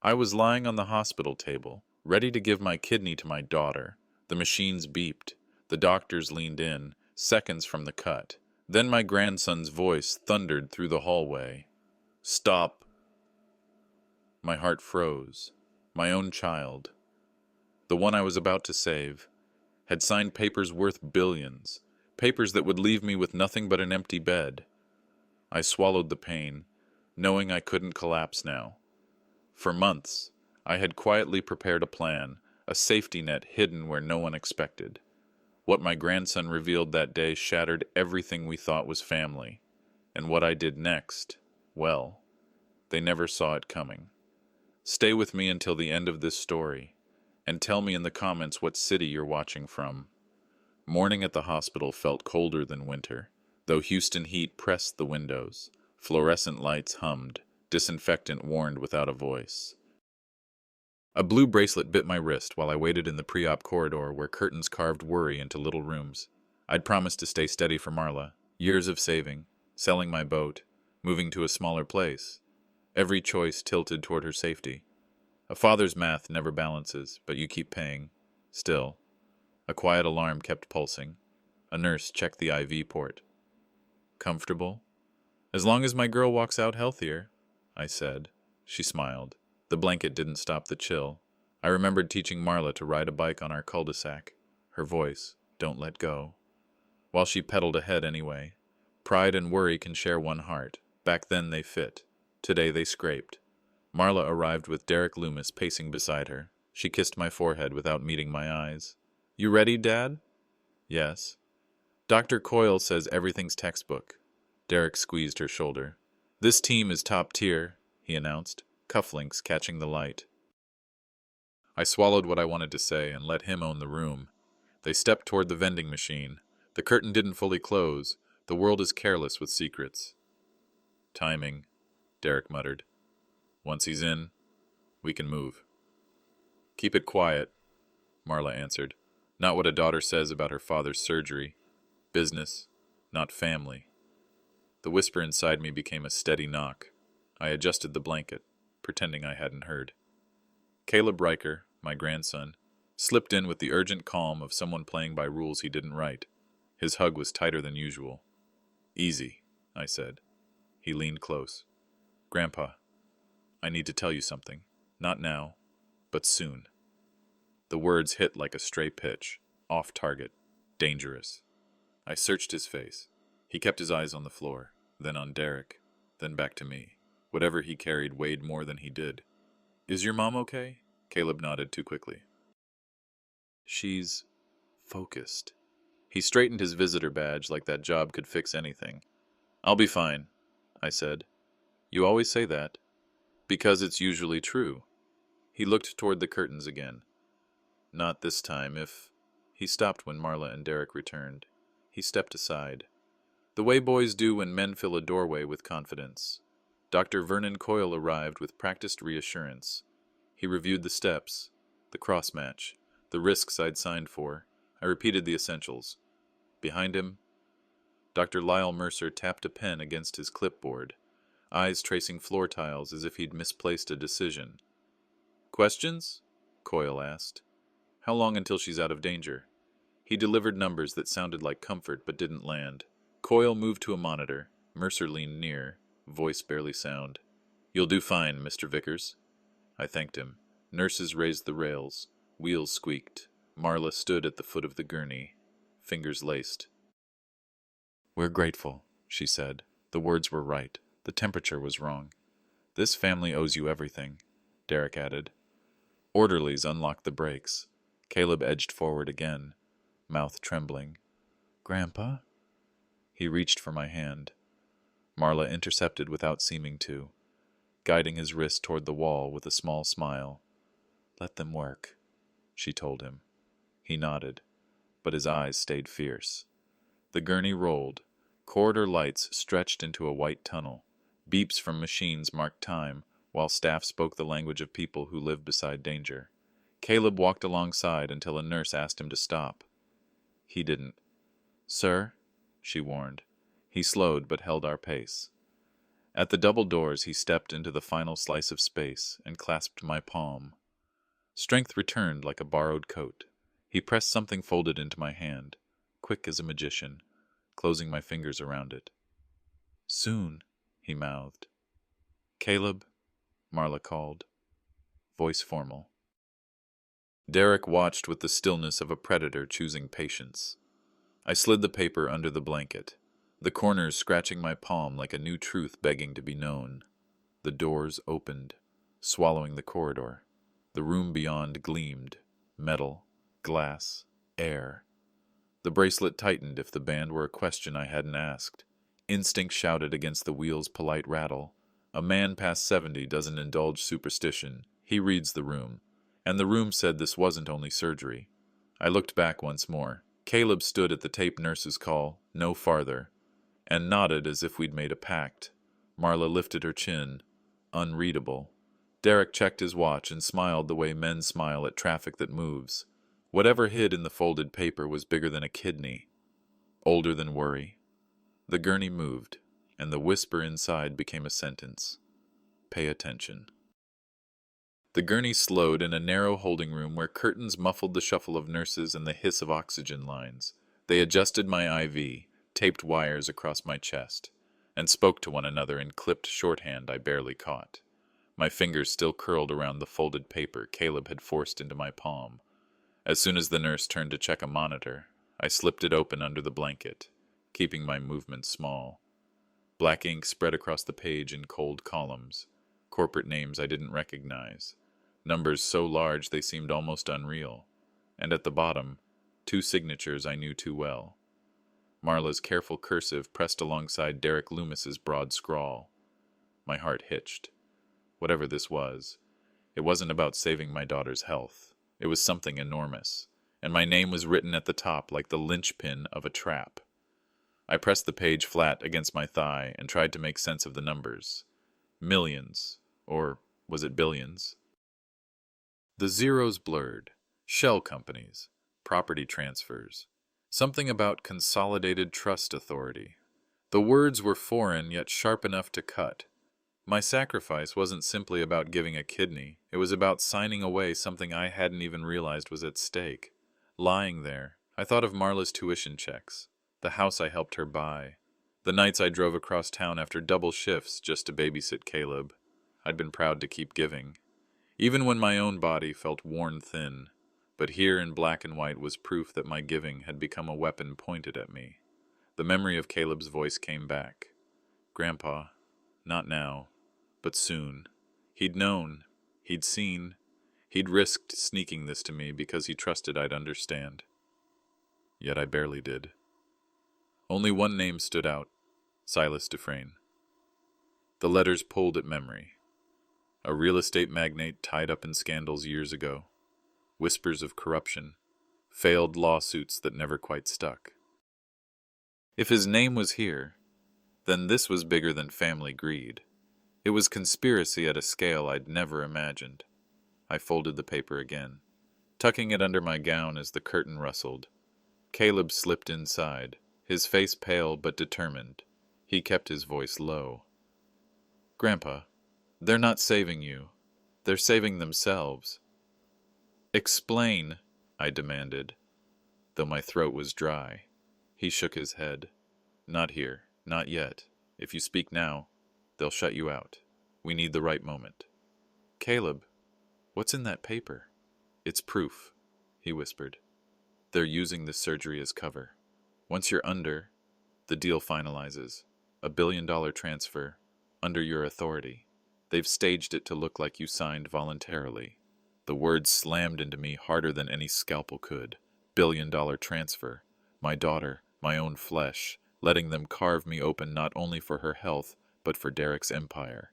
I was lying on the hospital table, ready to give my kidney to my daughter. The machines beeped. The doctors leaned in, seconds from the cut. Then my grandson's voice thundered through the hallway. "Stop!" My heart froze. My own child, the one I was about to save, had signed papers worth billions, papers that would leave me with nothing but an empty bed. I swallowed the pain, knowing I couldn't collapse now. For months, I had quietly prepared a plan, a safety net hidden where no one expected. What my grandson revealed that day shattered everything we thought was family. And what I did next, well, they never saw it coming. Stay with me until the end of this story, and tell me in the comments what city you're watching from. Morning at the hospital felt colder than winter, though Houston heat pressed the windows. Fluorescent lights hummed, disinfectant warned without a voice. A blue bracelet bit my wrist while I waited in the pre-op corridor where curtains carved worry into little rooms. I'd promised to stay steady for Marla. Years of saving, selling my boat, moving to a smaller place. Every choice tilted toward her safety. A father's math never balances, but you keep paying. Still, a quiet alarm kept pulsing. A nurse checked the IV port. "Comfortable? As long as my girl walks out healthier," I said. She smiled. The blanket didn't stop the chill. I remembered teaching Marla to ride a bike on our cul-de-sac. Her voice, "Don't let go." While she pedaled ahead anyway. Pride and worry can share one heart. Back then they fit. Today they scraped. Marla arrived with Derek Loomis pacing beside her. She kissed my forehead without meeting my eyes. "You ready, Dad?" "Yes." "Dr. Coyle says everything's textbook." Derek squeezed her shoulder. "This team is top tier," he announced, cufflinks catching the light. I swallowed what I wanted to say and let him own the room. They stepped toward the vending machine. The curtain didn't fully close. The world is careless with secrets. "Timing," Derek muttered. "Once he's in, we can move." "Keep it quiet," Marla answered. "Not what a daughter says about her father's surgery. Business, not family." The whisper inside me became a steady knock. I adjusted the blanket, pretending I hadn't heard. Caleb Riker, my grandson, slipped in with the urgent calm of someone playing by rules he didn't write. His hug was tighter than usual. "Easy," I said. He leaned close. "Grandpa, I need to tell you something. Not now, but soon." The words hit like a stray pitch, off target, dangerous. I searched his face. He kept his eyes on the floor, then on Derek, then back to me. Whatever he carried weighed more than he did. "Is your mom okay?" Caleb nodded too quickly. "She's focused." He straightened his visitor badge like that job could fix anything. "I'll be fine," I said. "You always say that." "Because it's usually true." He looked toward the curtains again. "Not this time, if—" He stopped when Marla and Derek returned. He stepped aside. The way boys do when men fill a doorway with confidence. Dr. Vernon Coyle arrived with practiced reassurance. He reviewed the steps, the cross-match, the risks I'd signed for. I repeated the essentials. Behind him, Dr. Lyle Mercer tapped a pen against his clipboard, eyes tracing floor tiles as if he'd misplaced a decision. "Questions?" Coyle asked. "How long until she's out of danger?" He delivered numbers that sounded like comfort but didn't land. Coyle moved to a monitor. Mercer leaned near, voice barely sound. "You'll do fine, Mr. Vickers." I thanked him. Nurses raised the rails. Wheels squeaked. Marla stood at the foot of the gurney, fingers laced. "We're grateful," she said. The words were right. The temperature was wrong. "This family owes you everything," Derek added. Orderlies unlocked the brakes. Caleb edged forward again, mouth trembling. "Grandpa?" He reached for my hand. Marla intercepted without seeming to, guiding his wrist toward the wall with a small smile. "Let them work," she told him. He nodded, but his eyes stayed fierce. The gurney rolled. Corridor lights stretched into a white tunnel. Beeps from machines marked time, while staff spoke the language of people who live beside danger. Caleb walked alongside until a nurse asked him to stop. He didn't. "Sir," she warned. He slowed but held our pace. At the double doors, he stepped into the final slice of space and clasped my palm. Strength returned like a borrowed coat. He pressed something folded into my hand, quick as a magician, closing my fingers around it. "Soon," he mouthed. "Caleb," Marla called, voice formal. Derek watched with the stillness of a predator choosing patience. I slid the paper under the blanket, the corners scratching my palm like a new truth begging to be known. The doors opened, swallowing the corridor. The room beyond gleamed, metal, glass, air. The bracelet tightened if the band were a question I hadn't asked. Instinct shouted against the wheel's polite rattle. A man past 70 doesn't indulge superstition. He reads the room. And the room said this wasn't only surgery. I looked back once more. Caleb stood at the tape nurse's call, no farther, and nodded as if we'd made a pact. Marla lifted her chin, unreadable. Derek checked his watch and smiled the way men smile at traffic that moves. Whatever hid in the folded paper was bigger than a kidney, older than worry. The gurney moved, and the whisper inside became a sentence. Pay attention. The gurney slowed in a narrow holding room where curtains muffled the shuffle of nurses and the hiss of oxygen lines. They adjusted my IV, taped wires across my chest, and spoke to one another in clipped shorthand I barely caught. My fingers still curled around the folded paper Caleb had forced into my palm. As soon as the nurse turned to check a monitor, I slipped it open under the blanket, keeping my movements small. Black ink spread across the page in cold columns, corporate names I didn't recognize, numbers so large they seemed almost unreal, and at the bottom, 2 signatures I knew too well. Marla's careful cursive pressed alongside Derek Loomis's broad scrawl. My heart hitched. Whatever this was, it wasn't about saving my daughter's health. It was something enormous, and my name was written at the top like the linchpin of a trap. I pressed the page flat against my thigh and tried to make sense of the numbers. Millions, or was it billions? The zeros blurred. Shell companies, property transfers, something about Consolidated Trust Authority. The words were foreign yet sharp enough to cut. My sacrifice wasn't simply about giving a kidney. It was about signing away something I hadn't even realized was at stake. Lying there, I thought of Marla's tuition checks, the house I helped her buy, the nights I drove across town after double shifts just to babysit Caleb. I'd been proud to keep giving, even when my own body felt worn thin. But here in black and white was proof that my giving had become a weapon pointed at me. The memory of Caleb's voice came back. Grandpa, not now, but soon. He'd known, he'd seen, he'd risked sneaking this to me because he trusted I'd understand. Yet I barely did. Only one name stood out, Silas Dufresne. The letters pulled at memory. A real estate magnate tied up in scandals years ago. Whispers of corruption. Failed lawsuits that never quite stuck. If his name was here, then this was bigger than family greed. It was conspiracy at a scale I'd never imagined. I folded the paper again, tucking it under my gown as the curtain rustled. Caleb slipped inside, his face pale but determined. He kept his voice low. Grandpa, they're not saving you. They're saving themselves. Explain, I demanded, though my throat was dry. He shook his head. Not here, not yet. If you speak now, they'll shut you out. We need the right moment. Caleb, what's in that paper? It's proof, he whispered. They're using this surgery as cover. Once you're under, the deal finalizes. $1 billion transfer, under your authority. They've staged it to look like you signed voluntarily. The words slammed into me harder than any scalpel could. $1 billion transfer. My daughter, my own flesh, letting them carve me open not only for her health, but for Derek's empire.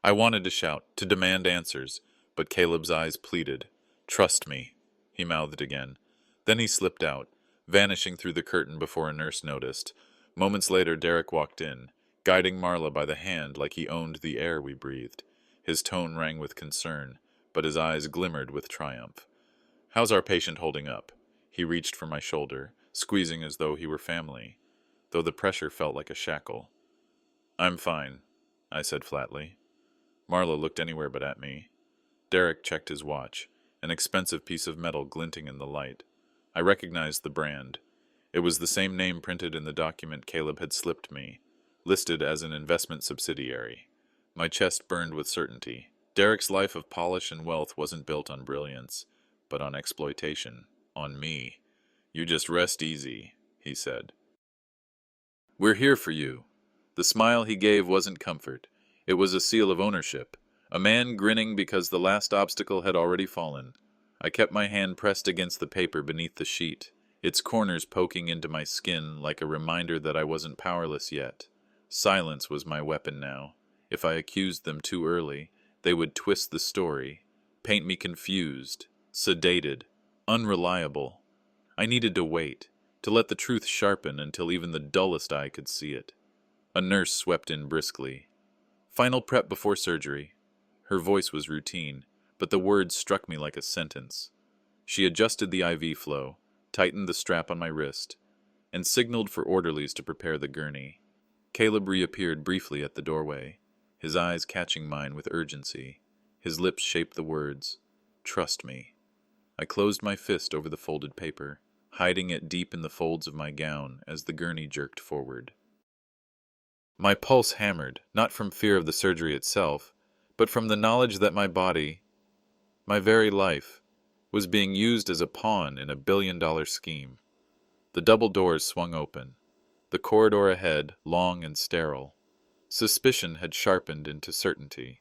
I wanted to shout, to demand answers, but Caleb's eyes pleaded. Trust me, he mouthed again. Then he slipped out, vanishing through the curtain before a nurse noticed. Moments later, Derek walked in, guiding Marla by the hand like he owned the air we breathed. His tone rang with concern, but his eyes glimmered with triumph. How's our patient holding up? He reached for my shoulder, squeezing as though he were family, though the pressure felt like a shackle. I'm fine, I said flatly. Marla looked anywhere but at me. Derek checked his watch, an expensive piece of metal glinting in the light. I recognized the brand. It was the same name printed in the document Caleb had slipped me, listed as an investment subsidiary. My chest burned with certainty. Derek's life of polish and wealth wasn't built on brilliance, but on exploitation. On me. You just rest easy, he said. We're here for you. The smile he gave wasn't comfort. It was a seal of ownership. A man grinning because the last obstacle had already fallen. I kept my hand pressed against the paper beneath the sheet, its corners poking into my skin like a reminder that I wasn't powerless yet. Silence was my weapon now. If I accused them too early, they would twist the story, paint me confused, sedated, unreliable. I needed to wait, to let the truth sharpen until even the dullest eye could see it. A nurse swept in briskly. Final prep before surgery. Her voice was routine, but the words struck me like a sentence. She adjusted the IV flow, tightened the strap on my wrist, and signaled for orderlies to prepare the gurney. Caleb reappeared briefly at the doorway, his eyes catching mine with urgency. His lips shaped the words, "Trust me." I closed my fist over the folded paper, hiding it deep in the folds of my gown as the gurney jerked forward. My pulse hammered, not from fear of the surgery itself, but from the knowledge that my body, my very life, was being used as a pawn in a billion-dollar scheme. The double doors swung open. The corridor ahead, long and sterile. Suspicion had sharpened into certainty,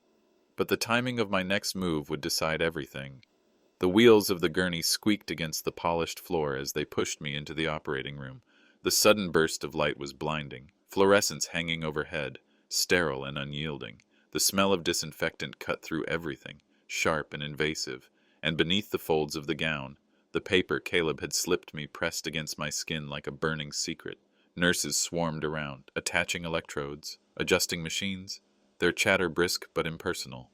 but the timing of my next move would decide everything. The wheels of the gurney squeaked against the polished floor as they pushed me into the operating room. The sudden burst of light was blinding, fluorescence hanging overhead, sterile and unyielding. The smell of disinfectant cut through everything, sharp and invasive, and beneath the folds of the gown, the paper Caleb had slipped me pressed against my skin like a burning secret. Nurses swarmed around, attaching electrodes, adjusting machines, their chatter brisk but impersonal.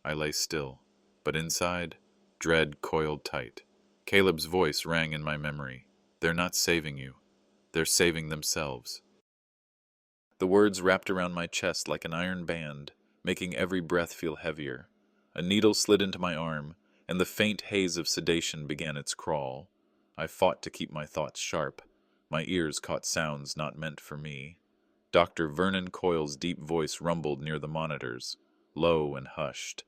I lay still, but inside, dread coiled tight. Caleb's voice rang in my memory. "They're not saving you. They're saving themselves." The words wrapped around my chest like an iron band, making every breath feel heavier. A needle slid into my arm, and the faint haze of sedation began its crawl. I fought to keep my thoughts sharp. My ears caught sounds not meant for me. Dr. Vernon Coyle's deep voice rumbled near the monitors, low and hushed.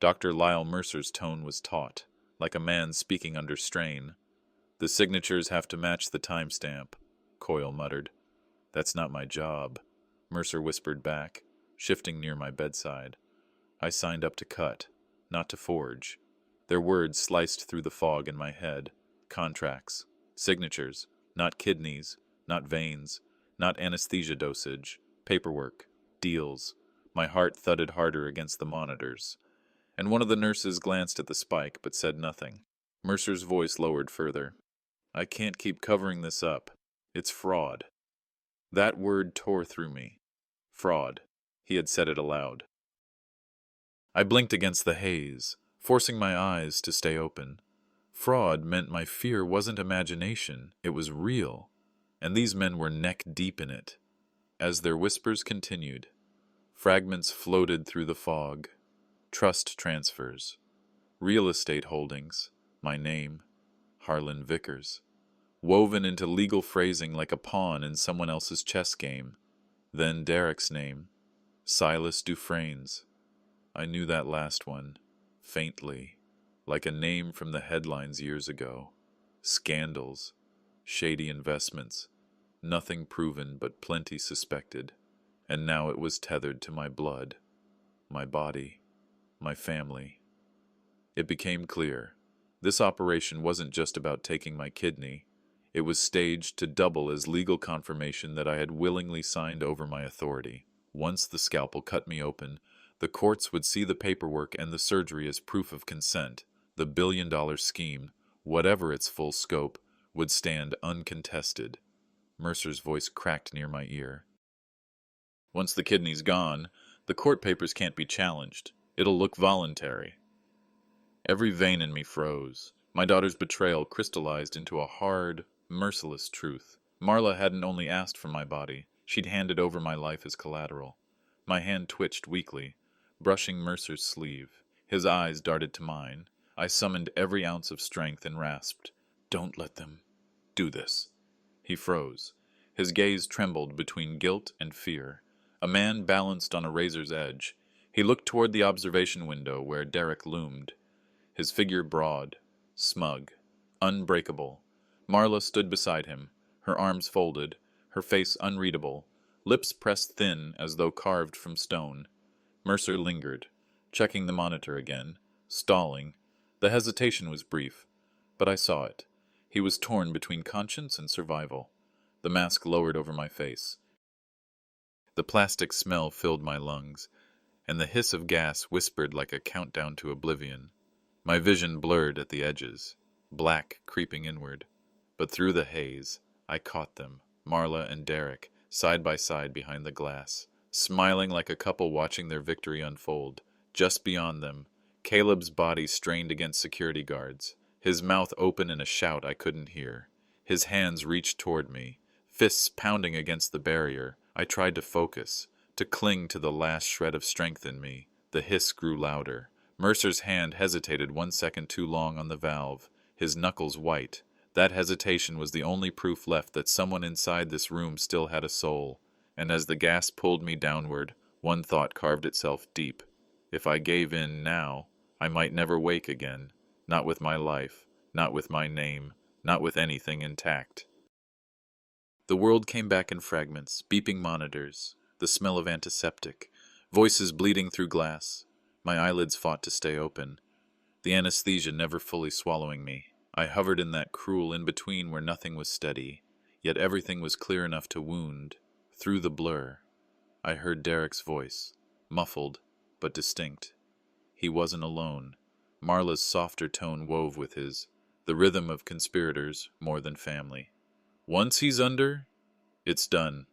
Dr. Lyle Mercer's tone was taut, like a man speaking under strain. "The signatures have to match the timestamp," Coyle muttered. "That's not my job," Mercer whispered back, shifting near my bedside. I signed up to cut, not to forge. Their words sliced through the fog in my head. Contracts, signatures, not kidneys, not veins, not anesthesia dosage, paperwork, deals. My heart thudded harder against the monitors. And one of the nurses glanced at the spike but said nothing. Mercer's voice lowered further. "I can't keep covering this up. It's fraud." That word tore through me. Fraud. He had said it aloud. I blinked against the haze, forcing my eyes to stay open. Fraud meant my fear wasn't imagination, it was real, and these men were neck-deep in it. As their whispers continued, fragments floated through the fog. Trust transfers, real estate holdings, my name, Harlan Vickers, woven into legal phrasing like a pawn in someone else's chess game. Then Derek's name, Silas Dufresne's. I knew that last one, faintly, like a name from the headlines years ago. Scandals, shady investments, nothing proven but plenty suspected, and now it was tethered to my blood, my body, my family. It became clear. This operation wasn't just about taking my kidney. It was staged to double as legal confirmation that I had willingly signed over my authority. Once the scalpel cut me open, the courts would see the paperwork and the surgery as proof of consent. The billion-dollar scheme, whatever its full scope, would stand uncontested. Mercer's voice cracked near my ear. "Once the kidney's gone, the court papers can't be challenged. It'll look voluntary." Every vein in me froze. My daughter's betrayal crystallized into a hard, merciless truth. Marla hadn't only asked for my body, She'd handed over my life as collateral. My hand twitched weakly, brushing Mercer's sleeve. His eyes darted to mine. I summoned every ounce of strength and rasped, "Don't let them do this." He froze. His gaze trembled between guilt and fear. A man balanced on a razor's edge. He looked toward the observation window where Derek loomed, his figure broad, smug, unbreakable. Marla stood beside him, her arms folded, her face unreadable, lips pressed thin as though carved from stone. Mercer lingered, checking the monitor again, stalling. The hesitation was brief, but I saw it. He was torn between conscience and survival. The mask lowered over my face. The plastic smell filled my lungs, and the hiss of gas whispered like a countdown to oblivion. My vision blurred at the edges, black creeping inward. But through the haze, I caught them, Marla and Derek, side by side behind the glass, smiling like a couple watching their victory unfold. Just beyond them, Caleb's body strained against security guards, his mouth open in a shout I couldn't hear. His hands reached toward me, fists pounding against the barrier. I tried to focus, to cling to the last shred of strength in me. The hiss grew louder. Mercer's hand hesitated 1 second too long on the valve, his knuckles white. That hesitation was the only proof left that someone inside this room still had a soul. And as the gas pulled me downward, one thought carved itself deep. If I gave in now, I might never wake again. Not with my life, not with my name, not with anything intact. The world came back in fragments, beeping monitors, the smell of antiseptic, voices bleeding through glass. My eyelids fought to stay open, the anesthesia never fully swallowing me. I hovered in that cruel in-between where nothing was steady, yet everything was clear enough to wound. Through the blur, I heard Derek's voice, muffled but distinct. He wasn't alone. Marla's softer tone wove with his, the rhythm of conspirators more than family. "Once he's under, it's done,"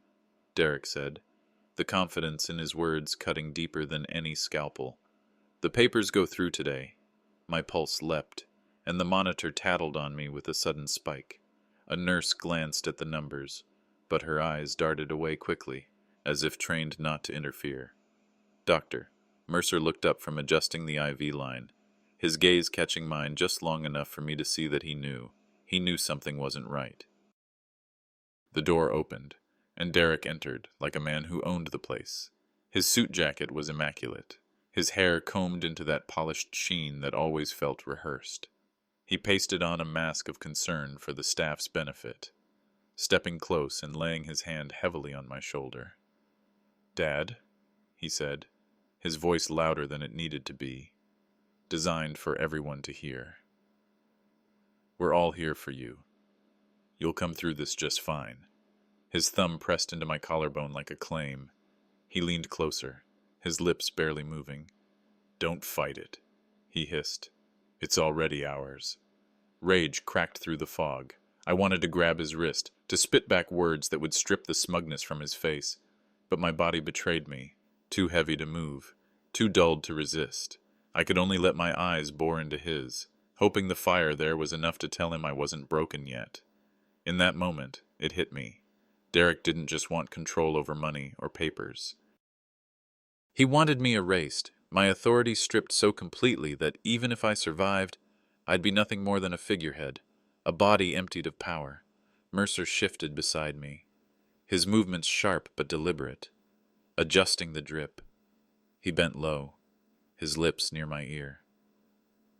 Derek said, the confidence in his words cutting deeper than any scalpel. "The papers go through today." My pulse leapt, and the monitor tattled on me with a sudden spike. A nurse glanced at the numbers, but her eyes darted away quickly, as if trained not to interfere. "Doctor." Mercer looked up from adjusting the IV line, his gaze catching mine just long enough for me to see that he knew. He knew something wasn't right. The door opened, and Derek entered like a man who owned the place. His suit jacket was immaculate, his hair combed into that polished sheen that always felt rehearsed. He pasted on a mask of concern for the staff's benefit, stepping close and laying his hand heavily on my shoulder. "Dad," he said, his voice louder than it needed to be, designed for everyone to hear. "We're all here for you. You'll come through this just fine." His thumb pressed into my collarbone like a claim. He leaned closer, his lips barely moving. "Don't fight it," he hissed. "It's already ours." Rage cracked through the fog. I wanted to grab his wrist, to spit back words that would strip the smugness from his face. But my body betrayed me, too heavy to move, too dulled to resist. I could only let my eyes bore into his, hoping the fire there was enough to tell him I wasn't broken yet. In that moment, it hit me. Derek didn't just want control over money or papers. He wanted me erased, my authority stripped so completely that even if I survived, I'd be nothing more than a figurehead, a body emptied of power. Mercer shifted beside me, his movements sharp but deliberate, adjusting the drip. He bent low, his lips near my ear.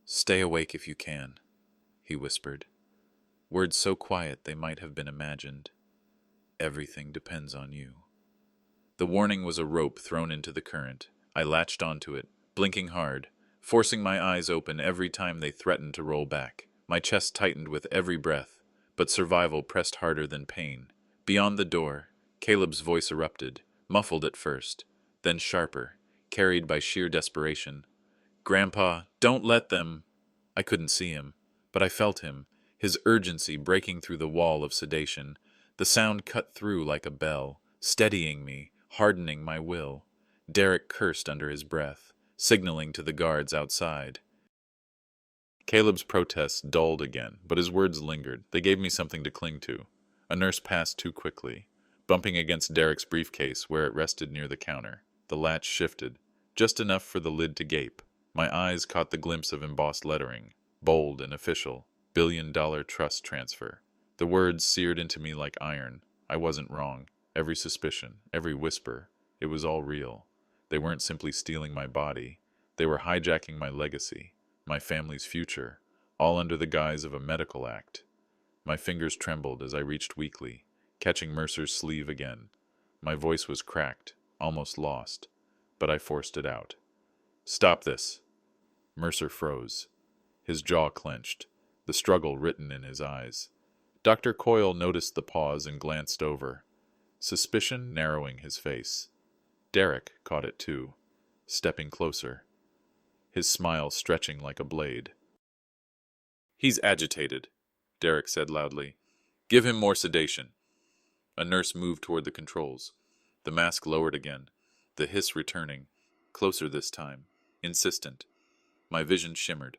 "Stay awake if you can," he whispered, words so quiet they might have been imagined. "Everything depends on you." The warning was a rope thrown into the current. I latched onto it, blinking hard, forcing my eyes open every time they threatened to roll back. My chest tightened with every breath, but survival pressed harder than pain. Beyond the door, Caleb's voice erupted, muffled at first, then sharper, carried by sheer desperation. "Grandpa, don't let them—" I couldn't see him, but I felt him, his urgency breaking through the wall of sedation. The sound cut through like a bell, steadying me, hardening my will. Derek cursed under his breath, signaling to the guards outside. Caleb's protests dulled again, but his words lingered. They gave me something to cling to. A nurse passed too quickly, bumping against Derek's briefcase where it rested near the counter. The latch shifted, just enough for the lid to gape. My eyes caught the glimpse of embossed lettering, bold and official, $1 billion trust transfer. The words seared into me like iron. I wasn't wrong. Every suspicion, every whisper, it was all real. They weren't simply stealing my body. They were hijacking my legacy, my family's future, all under the guise of a medical act. My fingers trembled as I reached weakly, catching Mercer's sleeve again. My voice was cracked, almost lost, but I forced it out. "Stop this!" Mercer froze. His jaw clenched, the struggle written in his eyes. Dr. Coyle noticed the pause and glanced over, suspicion narrowing his face. Derek caught it too, stepping closer, his smile stretching like a blade. "He's agitated," Derek said loudly. "Give him more sedation." A nurse moved toward the controls. The mask lowered again, the hiss returning, closer this time, insistent. My vision shimmered.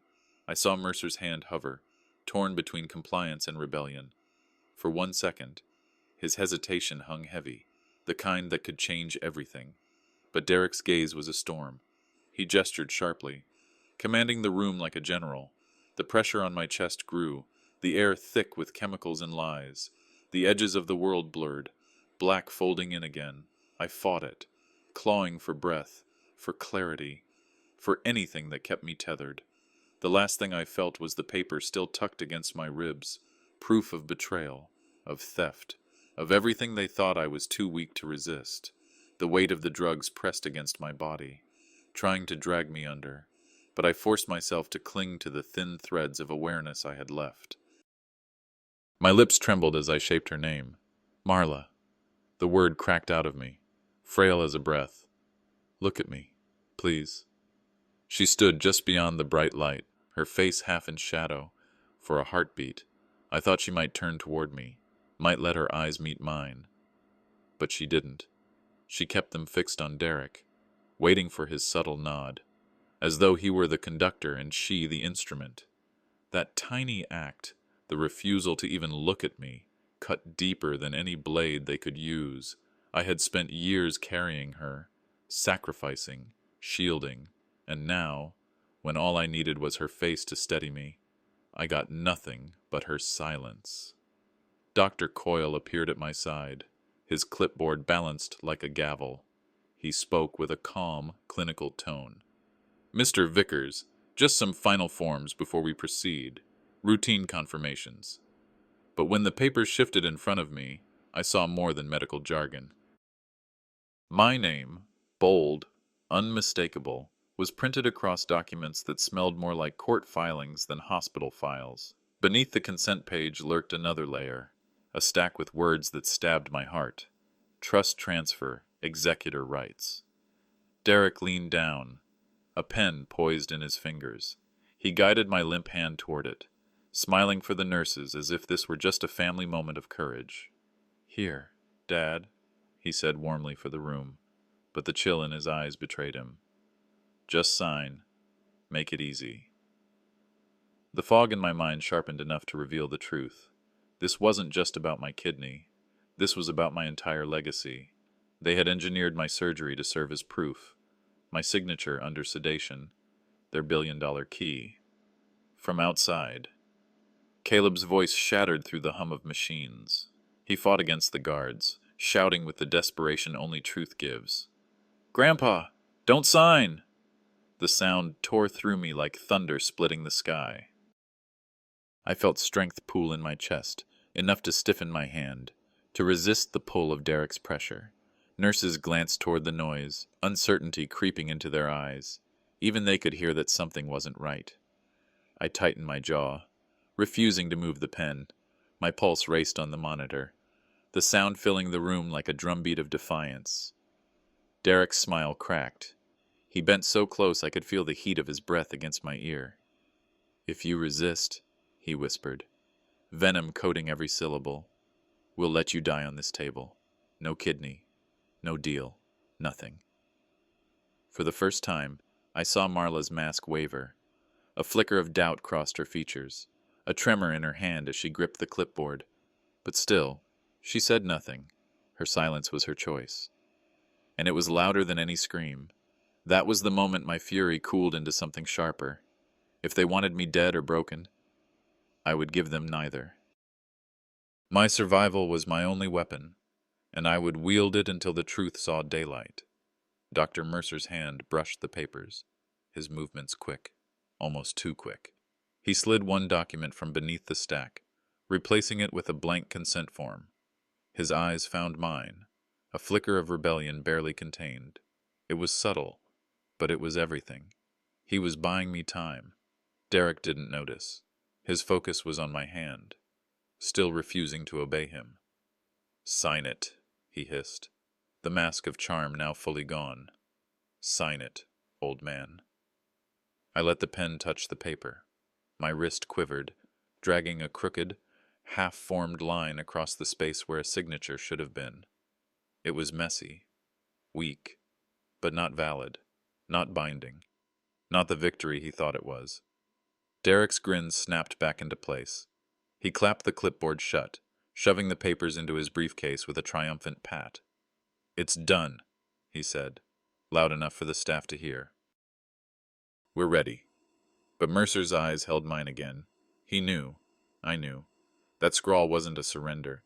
I saw Mercer's hand hover, torn between compliance and rebellion. For 1 second, his hesitation hung heavy, the kind that could change everything. But Derek's gaze was a storm. He gestured sharply, commanding the room like a general. The pressure on my chest grew, the air thick with chemicals and lies. The edges of the world blurred, black folding in again. I fought it, clawing for breath, for clarity, for anything that kept me tethered. The last thing I felt was the paper still tucked against my ribs, proof of betrayal, of theft, of everything they thought I was too weak to resist. The weight of the drugs pressed against my body, trying to drag me under, but I forced myself to cling to the thin threads of awareness I had left. My lips trembled as I shaped her name. Marla. The word cracked out of me, frail as a breath. "Look at me, please." She stood just beyond the bright light, her face half in shadow. For a heartbeat, I thought she might turn toward me, might let her eyes meet mine. But she didn't. She kept them fixed on Derek, waiting for his subtle nod, as though he were the conductor and she the instrument. That tiny act, the refusal to even look at me, cut deeper than any blade they could use. I had spent years carrying her, sacrificing, shielding, and now, when all I needed was her face to steady me, I got nothing but her silence. Dr. Coyle appeared at my side, his clipboard balanced like a gavel. He spoke with a calm, clinical tone. "Mr. Vickers, just some final forms before we proceed. Routine confirmations." But when the papers shifted in front of me, I saw more than medical jargon. My name, bold, unmistakable, was printed across documents that smelled more like court filings than hospital files. Beneath the consent page lurked another layer, a stack with words that stabbed my heart. Trust transfer, executor rights. Derek leaned down, a pen poised in his fingers. He guided my limp hand toward it, smiling for the nurses as if this were just a family moment of courage. "Here, Dad," he said warmly for the room, but the chill in his eyes betrayed him. "Just sign. Make it easy." The fog in my mind sharpened enough to reveal the truth. This wasn't just about my kidney. This was about my entire legacy. They had engineered my surgery to serve as proof. My signature under sedation, their $1 billion key. From outside, Caleb's voice shattered through the hum of machines. He fought against the guards, shouting with the desperation only truth gives. "Grandpa, don't sign!" The sound tore through me like thunder splitting the sky. I felt strength pool in my chest, enough to stiffen my hand, to resist the pull of Derek's pressure. Nurses glanced toward the noise, uncertainty creeping into their eyes. Even they could hear that something wasn't right. I tightened my jaw, refusing to move the pen. My pulse raced on the monitor, the sound filling the room like a drumbeat of defiance. Derek's smile cracked. He bent so close I could feel the heat of his breath against my ear. "If you resist," he whispered, venom coating every syllable, "we'll let you die on this table. No kidney, no deal, nothing." For the first time, I saw Marla's mask waver. A flicker of doubt crossed her features, a tremor in her hand as she gripped the clipboard. But still, she said nothing, Her silence was her choice. And it was louder than any scream. That was the moment my fury cooled into something sharper. If they wanted me dead or broken, I would give them neither. My survival was my only weapon, and I would wield it until the truth saw daylight. Dr. Mercer's hand brushed the papers, his movements quick, almost too quick. He slid one document from beneath the stack, replacing it with a blank consent form. His eyes found mine, a flicker of rebellion barely contained. It was subtle, but it was everything. He was buying me time. Derek didn't notice. His focus was on my hand, still refusing to obey him. "Sign it," he hissed, the mask of charm now fully gone. "Sign it, old man." I let the pen touch the paper. My wrist quivered, dragging a crooked, half-formed line across the space where a signature should have been. It was messy, weak, but not valid, not binding, not the victory he thought it was. Derek's grin snapped back into place. He clapped the clipboard shut, shoving the papers into his briefcase with a triumphant pat. "It's done," he said, loud enough for the staff to hear. "We're ready." But Mercer's eyes held mine again. He knew, I knew, that scrawl wasn't a surrender.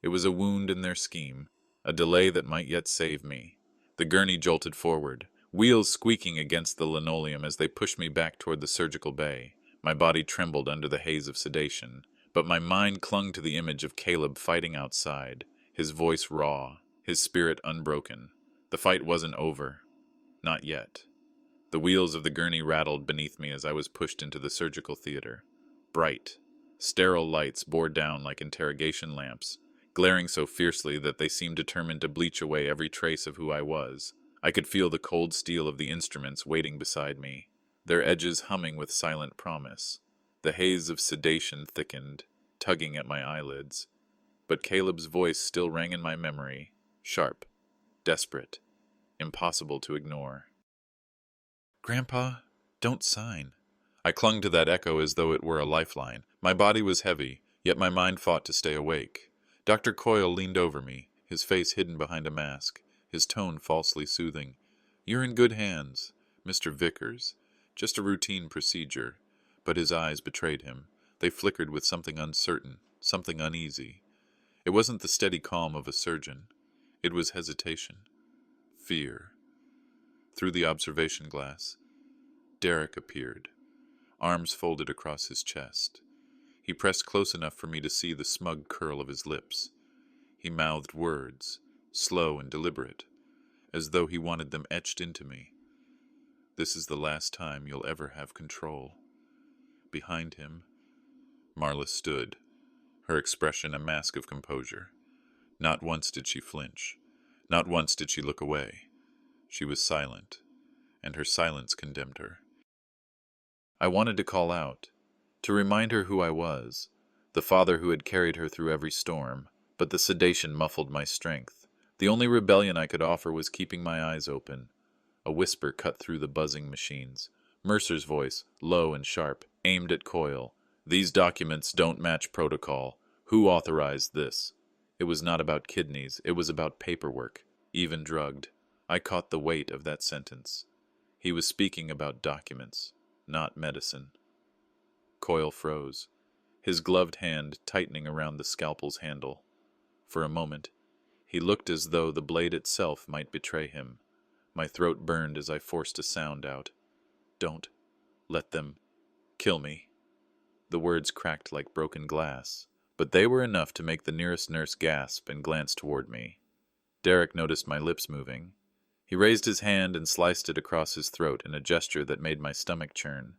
It was a wound in their scheme, a delay that might yet save me. The gurney jolted forward, wheels squeaking against the linoleum as they pushed me back toward the surgical bay. My body trembled under the haze of sedation, but my mind clung to the image of Caleb fighting outside, his voice raw, his spirit unbroken. The fight wasn't over. Not yet. The wheels of the gurney rattled beneath me as I was pushed into the surgical theater. Bright, sterile lights bore down like interrogation lamps, glaring so fiercely that they seemed determined to bleach away every trace of who I was. I could feel the cold steel of the instruments waiting beside me, their edges humming with silent promise. The haze of sedation thickened, tugging at my eyelids. But Caleb's voice still rang in my memory, sharp, desperate, impossible to ignore. "Grandpa, don't sign." I clung to that echo as though it were a lifeline. My body was heavy, yet my mind fought to stay awake. Dr. Coyle leaned over me, his face hidden behind a mask, his tone falsely soothing. "You're in good hands, Mr. Vickers. Just a routine procedure." But his eyes betrayed him. They flickered with something uncertain, something uneasy. It wasn't the steady calm of a surgeon. It was hesitation. Fear. Through the observation glass, Derek appeared, arms folded across his chest. He pressed close enough for me to see the smug curl of his lips. He mouthed words, slow and deliberate, as though he wanted them etched into me. "This is the last time you'll ever have control." Behind him, Marla stood, her expression a mask of composure. Not once did she flinch. Not once did she look away. She was silent, and her silence condemned her. I wanted to call out, to remind her who I was, the father who had carried her through every storm, but the sedation muffled my strength. The only rebellion I could offer was keeping my eyes open. A whisper cut through the buzzing machines. Mercer's voice, low and sharp, aimed at Coyle. "These documents don't match protocol. Who authorized this?" It was not about kidneys, it was about paperwork, even drugged. I caught the weight of that sentence. He was speaking about documents, not medicine. Coyle froze, his gloved hand tightening around the scalpel's handle. For a moment, he looked as though the blade itself might betray him. My throat burned as I forced a sound out. "Don't let them kill me." The words cracked like broken glass, but they were enough to make the nearest nurse gasp and glance toward me. Derek noticed my lips moving. He raised his hand and sliced it across his throat in a gesture that made my stomach churn.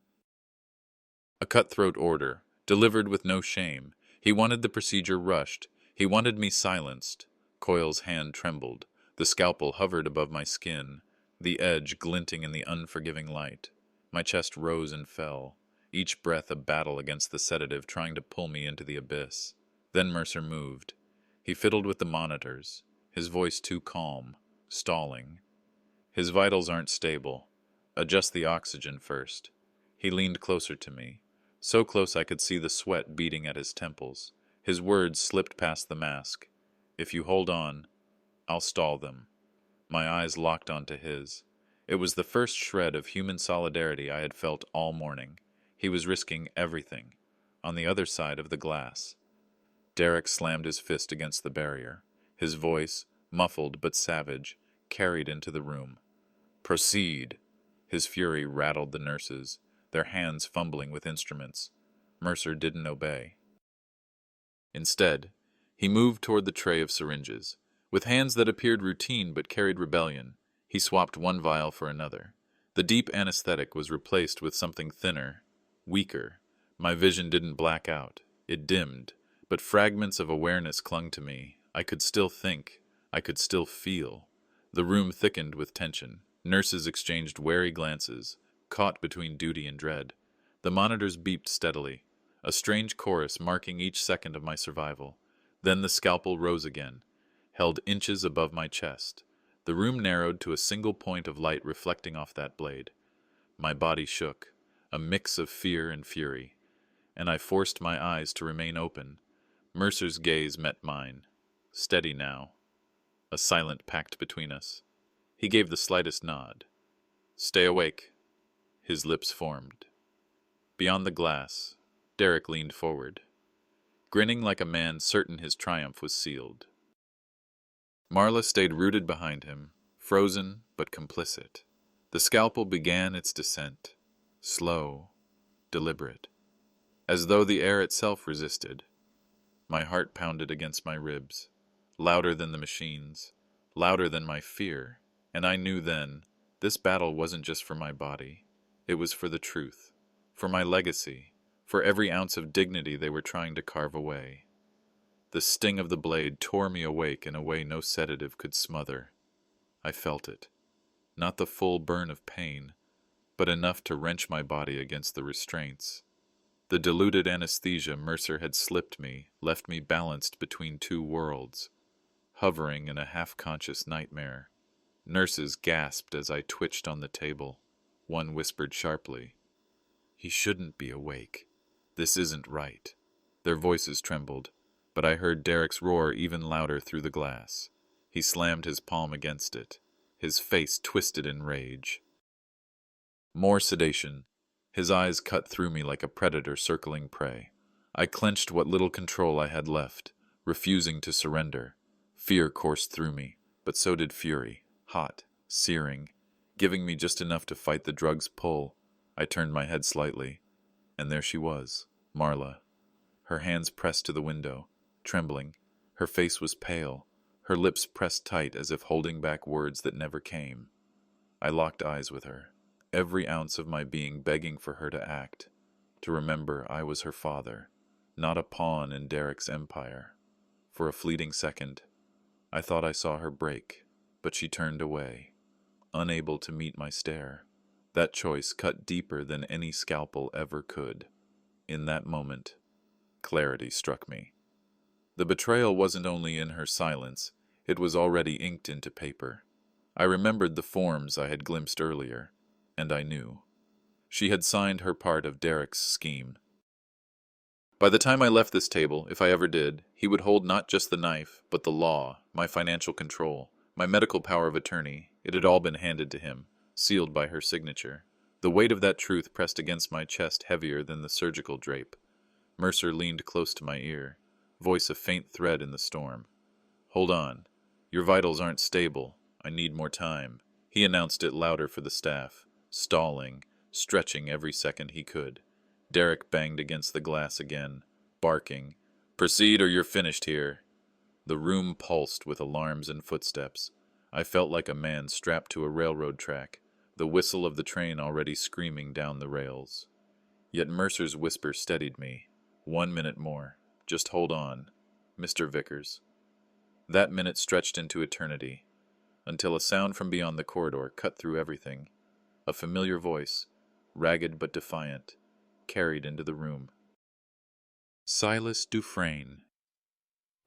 A cutthroat order, delivered with no shame. He wanted the procedure rushed. He wanted me silenced. Coyle's hand trembled. The scalpel hovered above my skin, the edge glinting in the unforgiving light. My chest rose and fell, each breath a battle against the sedative trying to pull me into the abyss. Then Mercer moved. He fiddled with the monitors, his voice too calm, stalling. "His vitals aren't stable. Adjust the oxygen first." He leaned closer to me, so close I could see the sweat beating at his temples. His words slipped past the mask. "If you hold on, I'll stall them. My eyes locked onto his. It was the first shred of human solidarity I had felt all morning. He was risking everything. On the other side of the glass. Derek slammed his fist against the barrier. His voice, muffled but savage, carried into the room. Proceed! His fury rattled the nurses, their hands fumbling with instruments. Mercer didn't obey. Instead, he moved toward the tray of syringes. With hands that appeared routine but carried rebellion, he swapped one vial for another. The deep anesthetic was replaced with something thinner, weaker. My vision didn't black out. It dimmed, but fragments of awareness clung to me. I could still think. I could still feel. The room thickened with tension. Nurses exchanged wary glances, caught between duty and dread. The monitors beeped steadily, a strange chorus marking each second of my survival. Then the scalpel rose again, held inches above my chest. The room narrowed to a single point of light reflecting off that blade. My body shook, a mix of fear and fury, and I forced my eyes to remain open. Mercer's gaze met mine. Steady now. A silent pact between us. He gave the slightest nod. Stay awake. His lips formed. Beyond the glass, Derek leaned forward, grinning like a man certain his triumph was sealed. Marla stayed rooted behind him, frozen but complicit. The scalpel began its descent, slow, deliberate, as though the air itself resisted. My heart pounded against my ribs, louder than the machines, louder than my fear, and I knew then, this battle wasn't just for my body. It was for the truth, for my legacy, for every ounce of dignity they were trying to carve away. The sting of the blade tore me awake in a way no sedative could smother. I felt it. Not the full burn of pain, but enough to wrench my body against the restraints. The diluted anesthesia Mercer had slipped me left me balanced between two worlds, hovering in a half-conscious nightmare. Nurses gasped as I twitched on the table. One whispered sharply, "He shouldn't be awake. This isn't right." Their voices trembled, but I heard Derek's roar even louder through the glass. He slammed his palm against it, his face twisted in rage. More sedation. His eyes cut through me like a predator circling prey. I clenched what little control I had left, refusing to surrender. Fear coursed through me, but so did fury, hot, searing, giving me just enough to fight the drug's pull. I turned my head slightly, and there she was, Marla. Her hands pressed to the window, trembling. Her face was pale, her lips pressed tight as if holding back words that never came. I locked eyes with her, every ounce of my being begging for her to act, to remember I was her father, not a pawn in Derek's empire. For a fleeting second, I thought I saw her break, but she turned away, unable to meet my stare. That choice cut deeper than any scalpel ever could. In that moment, clarity struck me. The betrayal wasn't only in her silence, it was already inked into paper. I remembered the forms I had glimpsed earlier, and I knew. She had signed her part of Derek's scheme. By the time I left this table, if I ever did, he would hold not just the knife, but the law, my financial control, my medical power of attorney. It had all been handed to him, sealed by her signature. The weight of that truth pressed against my chest heavier than the surgical drape. Mercer leaned close to my ear, voice a faint thread in the storm. "Hold on. Your vitals aren't stable. I need more time." He announced it louder for the staff, stalling, stretching every second he could. Derek banged against the glass again, barking, "Proceed or you're finished here." The room pulsed with alarms and footsteps. I felt like a man strapped to a railroad track, the whistle of the train already screaming down the rails. Yet Mercer's whisper steadied me. 1 minute more. Just hold on, Mr. Vickers. That minute stretched into eternity, until a sound from beyond the corridor cut through everything. A familiar voice, ragged but defiant, carried into the room. Silas Dufresne.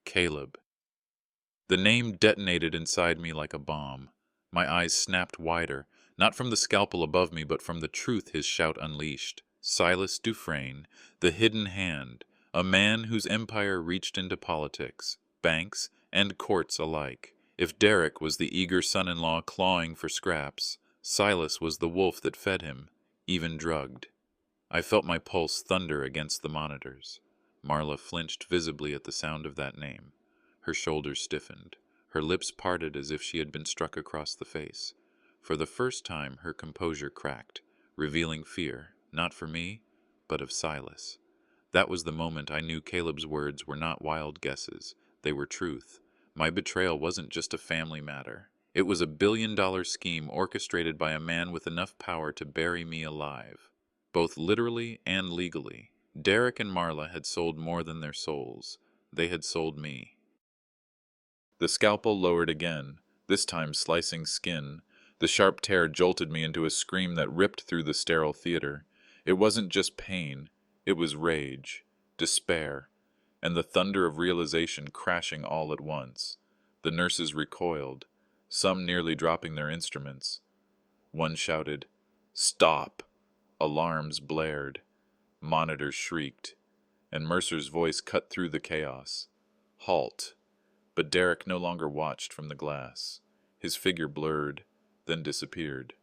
Caleb. The name detonated inside me like a bomb. My eyes snapped wider, not from the scalpel above me, but from the truth his shout unleashed. Silas Dufresne, the hidden hand, a man whose empire reached into politics, banks, and courts alike. If Derek was the eager son-in-law clawing for scraps, Silas was the wolf that fed him, even drugged. I felt my pulse thunder against the monitors. Marla flinched visibly at the sound of that name. Her shoulders stiffened. Her lips parted as if she had been struck across the face. For the first time, her composure cracked, revealing fear, not for me, but of Silas. That was the moment I knew Caleb's words were not wild guesses. They were truth. My betrayal wasn't just a family matter. It was a billion-dollar scheme orchestrated by a man with enough power to bury me alive, both literally and legally. Derek and Marla had sold more than their souls. They had sold me. The scalpel lowered again, this time slicing skin. The sharp tear jolted me into a scream that ripped through the sterile theater. It wasn't just pain, it was rage, despair, and the thunder of realization crashing all at once. The nurses recoiled, some nearly dropping their instruments. One shouted, "Stop!" Alarms blared, monitors shrieked, and Mercer's voice cut through the chaos. "Halt!" But Derek no longer watched from the glass. His figure blurred, then disappeared.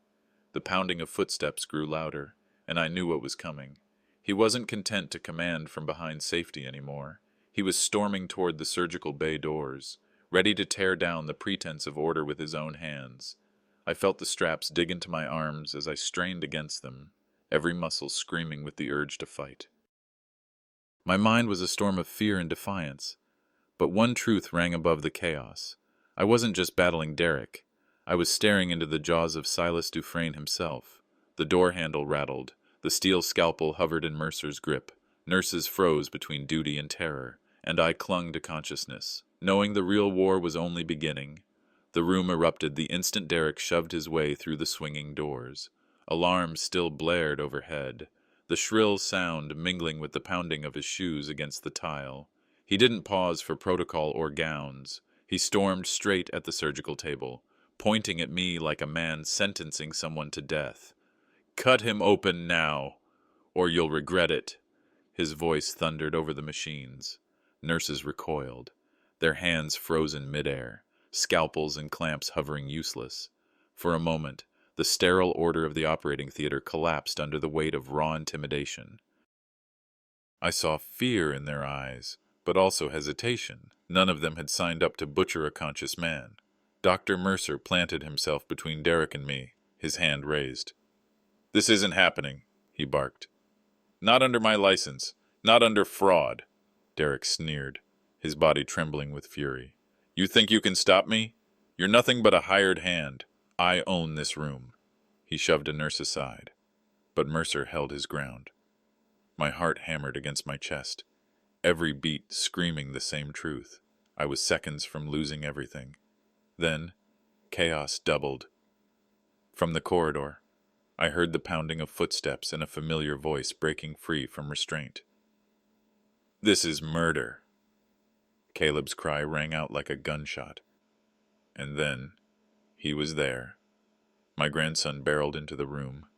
The pounding of footsteps grew louder, and I knew what was coming. He wasn't content to command from behind safety anymore. He was storming toward the surgical bay doors, ready to tear down the pretense of order with his own hands. I felt the straps dig into my arms as I strained against them, every muscle screaming with the urge to fight. My mind was a storm of fear and defiance. But one truth rang above the chaos. I wasn't just battling Derek. I was staring into the jaws of Silas Dufresne himself. The door handle rattled. The steel scalpel hovered in Mercer's grip. Nurses froze between duty and terror, and I clung to consciousness, knowing the real war was only beginning. The room erupted the instant Derek shoved his way through the swinging doors. Alarms still blared overhead, the shrill sound mingling with the pounding of his shoes against the tile. He didn't pause for protocol or gowns. He stormed straight at the surgical table, pointing at me like a man sentencing someone to death. "Cut him open now, or you'll regret it." His voice thundered over the machines. Nurses recoiled, their hands frozen midair, scalpels and clamps hovering useless. For a moment, the sterile order of the operating theater collapsed under the weight of raw intimidation. I saw fear in their eyes, but also hesitation. None of them had signed up to butcher a conscious man. Dr. Mercer planted himself between Derek and me, his hand raised. "This isn't happening," he barked. "Not under my license. Not under fraud." Derek sneered, his body trembling with fury. "You think you can stop me? You're nothing but a hired hand. I own this room." He shoved a nurse aside, but Mercer held his ground. My heart hammered against my chest, every beat screaming the same truth. I was seconds from losing everything. Then, chaos doubled. From the corridor, I heard the pounding of footsteps and a familiar voice breaking free from restraint. "This is murder." Caleb's cry rang out like a gunshot. And then, he was there. My grandson barreled into the room,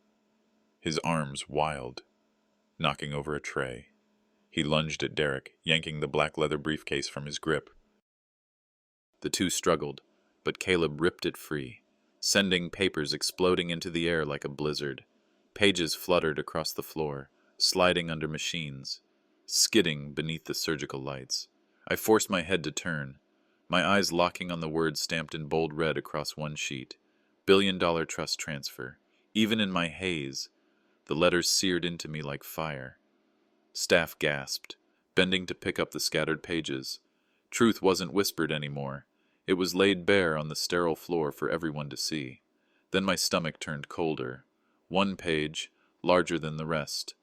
his arms wild, knocking over a tray. He lunged at Derek, yanking the black leather briefcase from his grip. The two struggled, but Caleb ripped it free, sending papers exploding into the air like a blizzard. Pages fluttered across the floor, sliding under machines, skidding beneath the surgical lights. I forced my head to turn, my eyes locking on the words stamped in bold red across one sheet. $1 billion trust transfer. Even in my haze, the letters seared into me like fire. Staff gasped, bending to pick up the scattered pages. Truth wasn't whispered anymore. It was laid bare on the sterile floor for everyone to see. Then my stomach turned colder. One page, larger than the rest,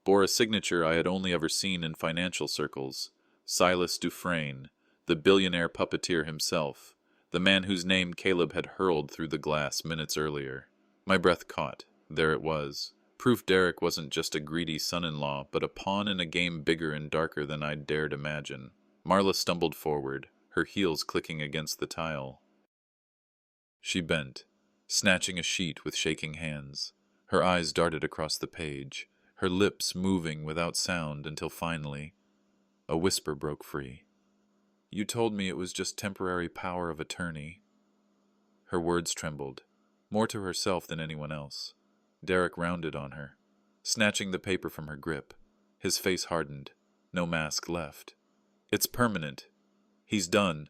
bore a signature I had only ever seen in financial circles. Silas Dufresne, the billionaire puppeteer himself, the man whose name Caleb had hurled through the glass minutes earlier. My breath caught. There it was. Proof Derek wasn't just a greedy son-in-law, but a pawn in a game bigger and darker than I'd dared imagine. Marla stumbled forward, her heels clicking against the tile. She bent, snatching a sheet with shaking hands. Her eyes darted across the page, her lips moving without sound until finally, a whisper broke free. "You told me it was just temporary power of attorney." Her words trembled, more to herself than anyone else. Derek rounded on her, snatching the paper from her grip. His face hardened, no mask left. It's permanent. He's done.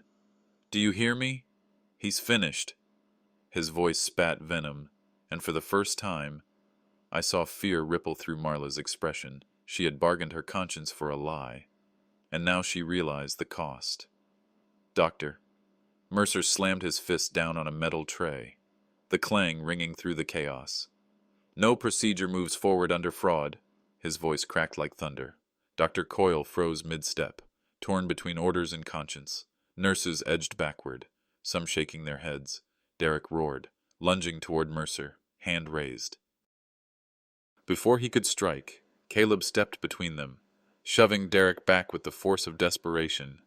Do you hear me? He's finished. His voice spat venom, and for the first time, I saw fear ripple through Marla's expression. She had bargained her conscience for a lie, and now she realized the cost. Doctor. Mercer slammed his fist down on a metal tray, the clang ringing through the chaos. No procedure moves forward under fraud. His voice cracked like thunder. Dr. Coyle froze mid-step, torn between orders and conscience. Nurses edged backward, some shaking their heads. Derek roared, lunging toward Mercer, hand raised. Before he could strike, Caleb stepped between them, shoving Derek back with the force of desperation.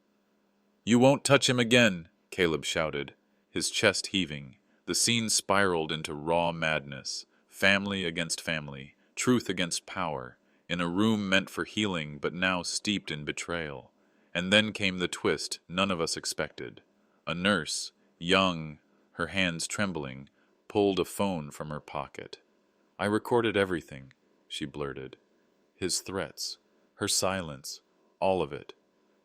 "You won't touch him again," Caleb shouted, his chest heaving. The scene spiraled into raw madness, family against family, truth against power, in a room meant for healing but now steeped in betrayal. And then came the twist none of us expected. A nurse, young, her hands trembling, pulled a phone from her pocket. "I recorded everything," she blurted. His threats, her silence, all of it.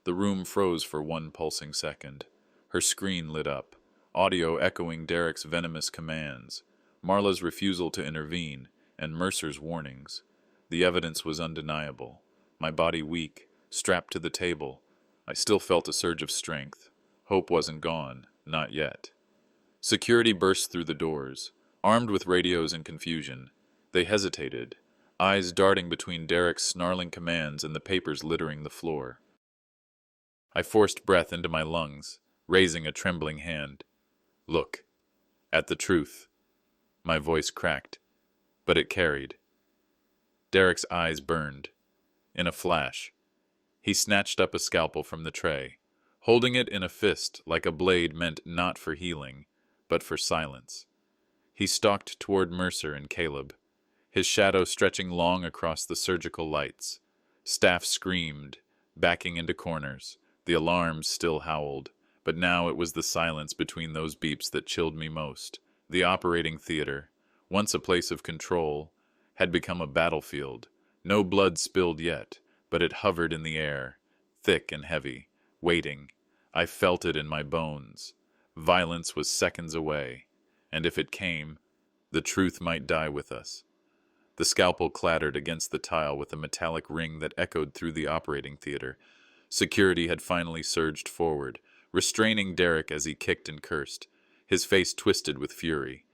The room froze for one pulsing second. Her screen lit up, audio echoing Derek's venomous commands, Marla's refusal to intervene, and Mercer's warnings. The evidence was undeniable. My body weak, strapped to the table, I still felt a surge of strength. Hope wasn't gone, not yet. Security burst through the doors, armed with radios in confusion. They hesitated, eyes darting between Derek's snarling commands and the papers littering the floor. I forced breath into my lungs, raising a trembling hand. "Look, at the truth." My voice cracked, but it carried. Derek's eyes burned. In a flash, he snatched up a scalpel from the tray, holding it in a fist like a blade meant not for healing, but for silence. He stalked toward Mercer and Caleb, his shadow stretching long across the surgical lights. Staff screamed, backing into corners. The alarms still howled, but now it was the silence between those beeps that chilled me most. The operating theater, once a place of control, had become a battlefield. No blood spilled yet, but it hovered in the air, thick and heavy, waiting. I felt it in my bones. Violence was seconds away, and if it came, the truth might die with us. The scalpel clattered against the tile with a metallic ring that echoed through the operating theater. Security had finally surged forward, restraining Derek as he kicked and cursed, his face twisted with fury.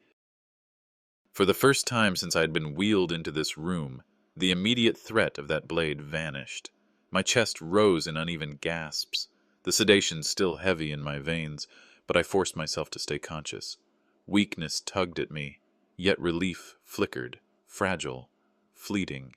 For the first time since I had been wheeled into this room, the immediate threat of that blade vanished. My chest rose in uneven gasps, the sedation still heavy in my veins, but I forced myself to stay conscious. Weakness tugged at me, yet relief flickered, fragile, fleeting,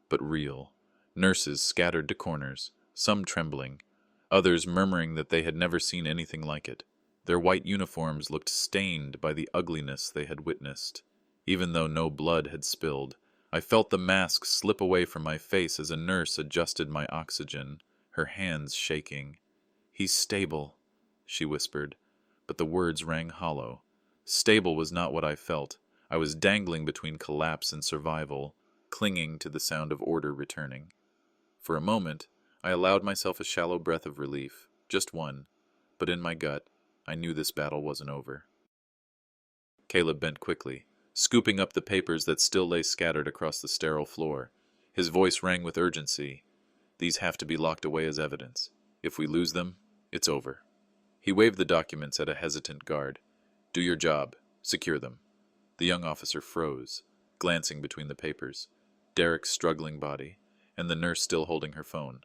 but real. Nurses scattered to corners, some trembling, others murmuring that they had never seen anything like it. Their white uniforms looked stained by the ugliness they had witnessed. Even though no blood had spilled, I felt the mask slip away from my face as a nurse adjusted my oxygen, her hands shaking. "He's stable," she whispered, but the words rang hollow. Stable was not what I felt. I was dangling between collapse and survival, clinging to the sound of order returning. For a moment, I allowed myself a shallow breath of relief, just one, but in my gut, I knew this battle wasn't over. Caleb bent quickly, scooping up the papers that still lay scattered across the sterile floor. His voice rang with urgency. "These have to be locked away as evidence. If we lose them, it's over." He waved the documents at a hesitant guard. "Do your job. Secure them." The young officer froze, glancing between the papers, Derek's struggling body, and the nurse still holding her phone.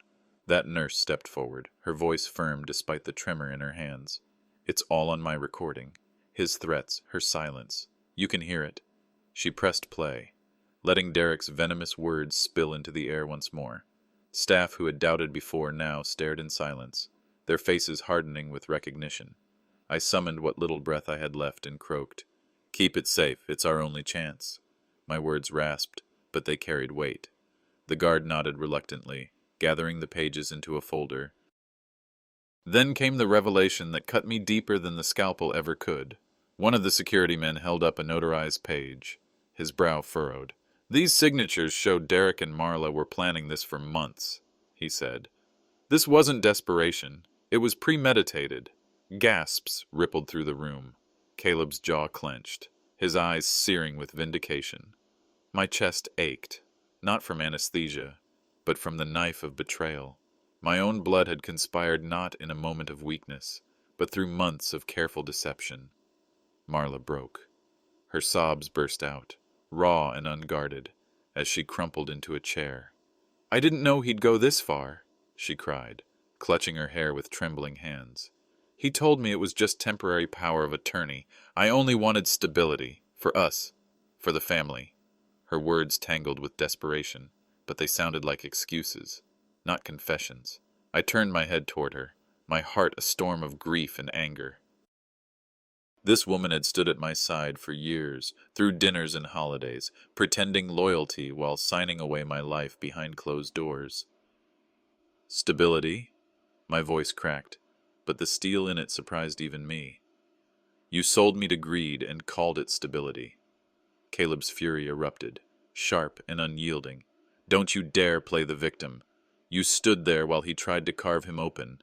That nurse stepped forward, her voice firm despite the tremor in her hands. "It's all on my recording. His threats, her silence. You can hear it." She pressed play, letting Derek's venomous words spill into the air once more. Staff who had doubted before now stared in silence, their faces hardening with recognition. I summoned what little breath I had left and croaked, "Keep it safe, it's our only chance." My words rasped, but they carried weight. The guard nodded reluctantly, gathering the pages into a folder. Then came the revelation that cut me deeper than the scalpel ever could. One of the security men held up a notarized page, his brow furrowed. These signatures showed Derek and Marla were planning this for months, he said. This wasn't desperation. It was premeditated. Gasps rippled through the room. Caleb's jaw clenched, his eyes searing with vindication. My chest ached, not from anesthesia, but from the knife of betrayal. My own blood had conspired not in a moment of weakness, but through months of careful deception. Marla broke. Her sobs burst out, raw and unguarded, as she crumpled into a chair. I didn't know he'd go this far, she cried, clutching her hair with trembling hands. He told me it was just temporary power of attorney. I only wanted stability, for us, for the family. Her words tangled with desperation, but they sounded like excuses, not confessions. I turned my head toward her, my heart a storm of grief and anger. This woman had stood at my side for years, through dinners and holidays, pretending loyalty while signing away my life behind closed doors. Stability? My voice cracked, but the steel in it surprised even me. You sold me to greed and called it stability. Caleb's fury erupted, sharp and unyielding. Don't you dare play the victim. You stood there while he tried to carve him open.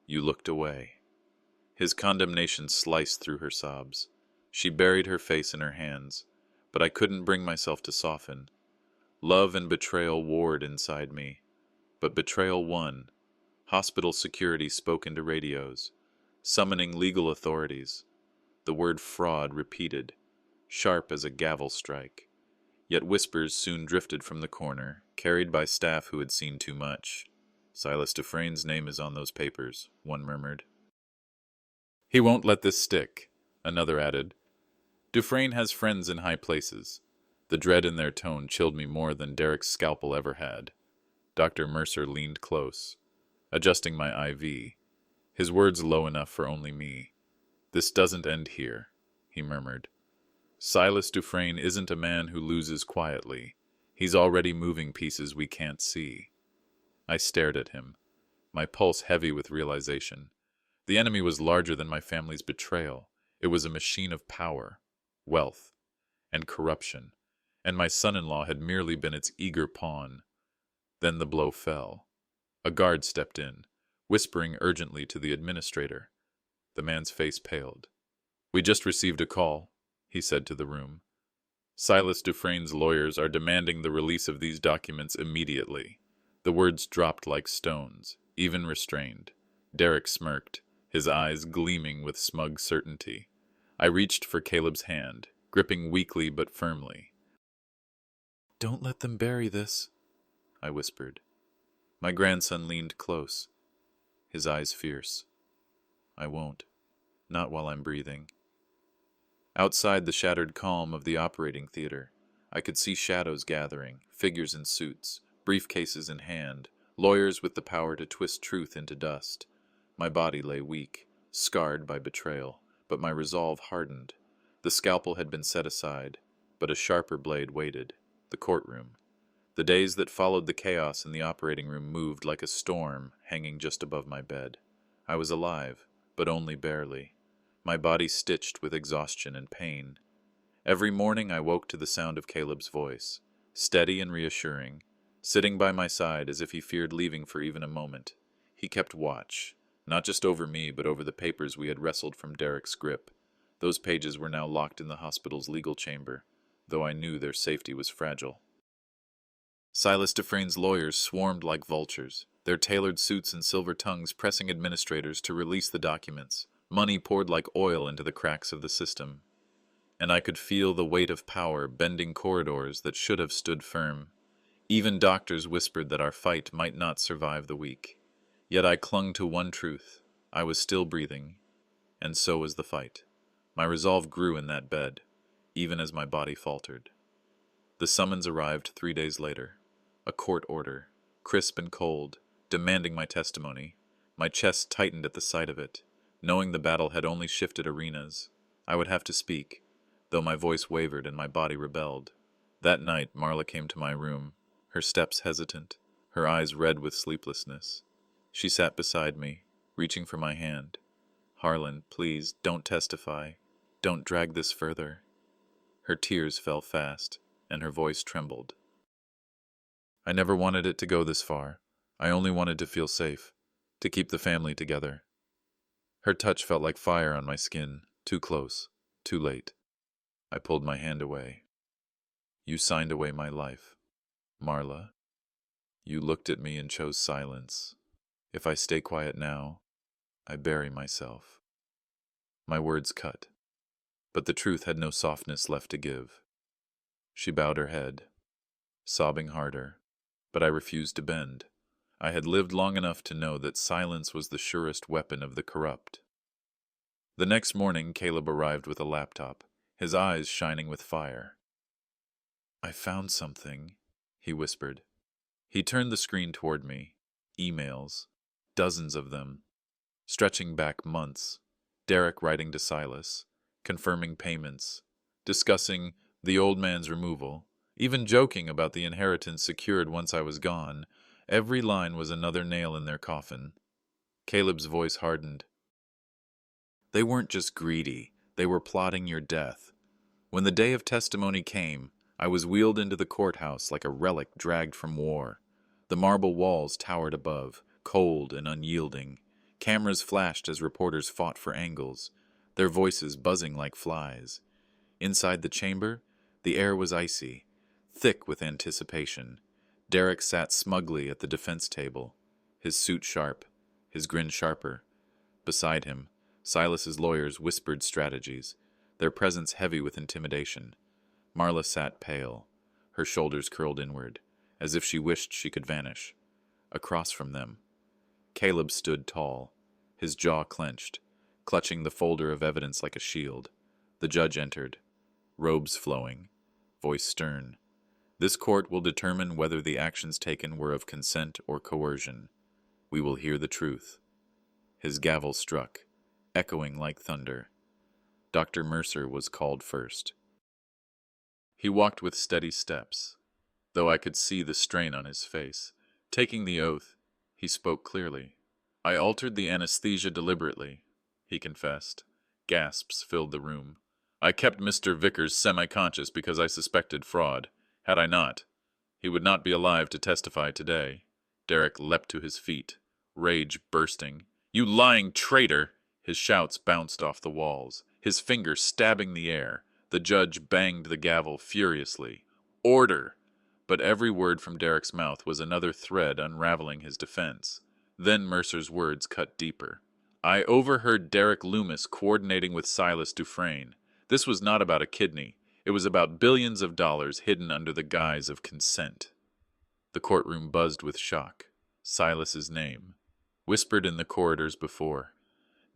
You looked away. His condemnation sliced through her sobs. She buried her face in her hands, but I couldn't bring myself to soften. Love and betrayal warred inside me, but betrayal won. Hospital security spoke into radios, summoning legal authorities. The word fraud repeated, sharp as a gavel strike. Yet whispers soon drifted from the corner, carried by staff who had seen too much. Silas Dufresne's name is on those papers, one murmured. He won't let this stick, another added. Dufresne has friends in high places. The dread in their tone chilled me more than Derek's scalpel ever had. Dr. Mercer leaned close, adjusting my IV, his words low enough for only me. This doesn't end here, he murmured. Silas Dufresne isn't a man who loses quietly. He's already moving pieces we can't see. I stared at him, my pulse heavy with realization. The enemy was larger than my family's betrayal. It was a machine of power, wealth, and corruption, and my son-in-law had merely been its eager pawn. Then the blow fell. A guard stepped in, whispering urgently to the administrator. The man's face paled. We just received a call, he said to the room. Silas Dufresne's lawyers are demanding the release of these documents immediately. The words dropped like stones, even restrained. Derek smirked, his eyes gleaming with smug certainty. I reached for Caleb's hand, gripping weakly but firmly. Don't let them bury this, I whispered. My grandson leaned close, his eyes fierce. I won't. Not while I'm breathing. Outside the shattered calm of the operating theater, I could see shadows gathering, figures in suits, briefcases in hand, lawyers with the power to twist truth into dust. My body lay weak, scarred by betrayal, but my resolve hardened. The scalpel had been set aside, but a sharper blade waited. The courtroom. The days that followed the chaos in the operating room moved like a storm hanging just above my bed. I was alive, but only barely. My body stitched with exhaustion and pain. Every morning I woke to the sound of Caleb's voice, steady and reassuring, sitting by my side as if he feared leaving for even a moment. He kept watch, not just over me, but over the papers we had wrestled from Derek's grip. Those pages were now locked in the hospital's legal chamber, though I knew their safety was fragile. Silas Dufresne's lawyers swarmed like vultures, their tailored suits and silver tongues pressing administrators to release the documents. Money poured like oil into the cracks of the system, and I could feel the weight of power bending corridors that should have stood firm. Even doctors whispered that our fight might not survive the week. Yet I clung to one truth. I was still breathing, and so was the fight. My resolve grew in that bed, even as my body faltered. The summons arrived 3 days later. A court order, crisp and cold, demanding my testimony. My chest tightened at the sight of it. Knowing the battle had only shifted arenas, I would have to speak, though my voice wavered and my body rebelled. That night, Marla came to my room, her steps hesitant, her eyes red with sleeplessness. She sat beside me, reaching for my hand. Harlan, please, don't testify. Don't drag this further. Her tears fell fast, and her voice trembled. I never wanted it to go this far. I only wanted to feel safe, to keep the family together. Her touch felt like fire on my skin, too close, too late. I pulled my hand away. You signed away my life, Marla. You looked at me and chose silence. If I stay quiet now, I bury myself. My words cut, but the truth had no softness left to give. She bowed her head, sobbing harder, but I refused to bend. I had lived long enough to know that silence was the surest weapon of the corrupt. The next morning, Caleb arrived with a laptop, his eyes shining with fire. I found something, he whispered. He turned the screen toward me. Emails, dozens of them, stretching back months. Derek writing to Silas, confirming payments, discussing the old man's removal, even joking about the inheritance secured once I was gone. Every line was another nail in their coffin. Caleb's voice hardened. They weren't just greedy, they were plotting your death. When the day of testimony came, I was wheeled into the courthouse like a relic dragged from war. The marble walls towered above, cold and unyielding. Cameras flashed as reporters fought for angles, their voices buzzing like flies. Inside the chamber, the air was icy, thick with anticipation. Derek sat smugly at the defense table, his suit sharp, his grin sharper. Beside him, Silas's lawyers whispered strategies, their presence heavy with intimidation. Marla sat pale, her shoulders curled inward, as if she wished she could vanish. Across from them, Caleb stood tall, his jaw clenched, clutching the folder of evidence like a shield. The judge entered, robes flowing, voice stern. This court will determine whether the actions taken were of consent or coercion. We will hear the truth. His gavel struck, echoing like thunder. Dr. Mercer was called first. He walked with steady steps, though I could see the strain on his face. Taking the oath, he spoke clearly. I altered the anesthesia deliberately, he confessed. Gasps filled the room. I kept Mr. Vickers semi-conscious because I suspected fraud. Had I not, he would not be alive to testify today. Derek leapt to his feet, rage bursting. You lying traitor! His shouts bounced off the walls, his finger stabbing the air. The judge banged the gavel furiously. Order! But every word from Derek's mouth was another thread unraveling his defense. Then Mercer's words cut deeper. I overheard Derek Loomis coordinating with Silas Dufresne. This was not about a kidney. It was about billions of dollars hidden under the guise of consent. The courtroom buzzed with shock. Silas's name, whispered in the corridors before,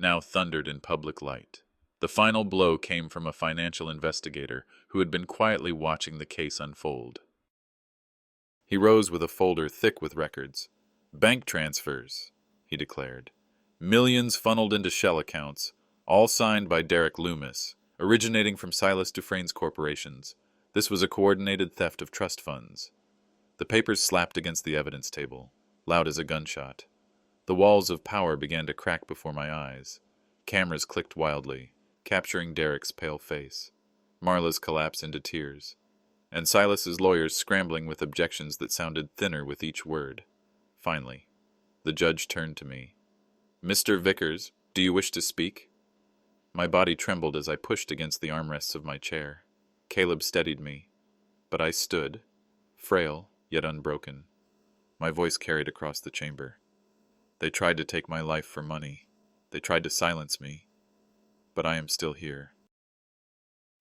now thundered in public light. The final blow came from a financial investigator who had been quietly watching the case unfold. He rose with a folder thick with records. Bank transfers, he declared. Millions funneled into shell accounts, all signed by Derek Loomis, originating from Silas Dufresne's corporations. This was a coordinated theft of trust funds. The papers slapped against the evidence table, loud as a gunshot. The walls of power began to crack before my eyes. Cameras clicked wildly, capturing Derek's pale face, Marla's collapse into tears, and Silas's lawyers scrambling with objections that sounded thinner with each word. Finally, the judge turned to me. Mr. Vickers, do you wish to speak? My body trembled as I pushed against the armrests of my chair. Caleb steadied me, but I stood, frail yet unbroken. My voice carried across the chamber. They tried to take my life for money. They tried to silence me, but I am still here.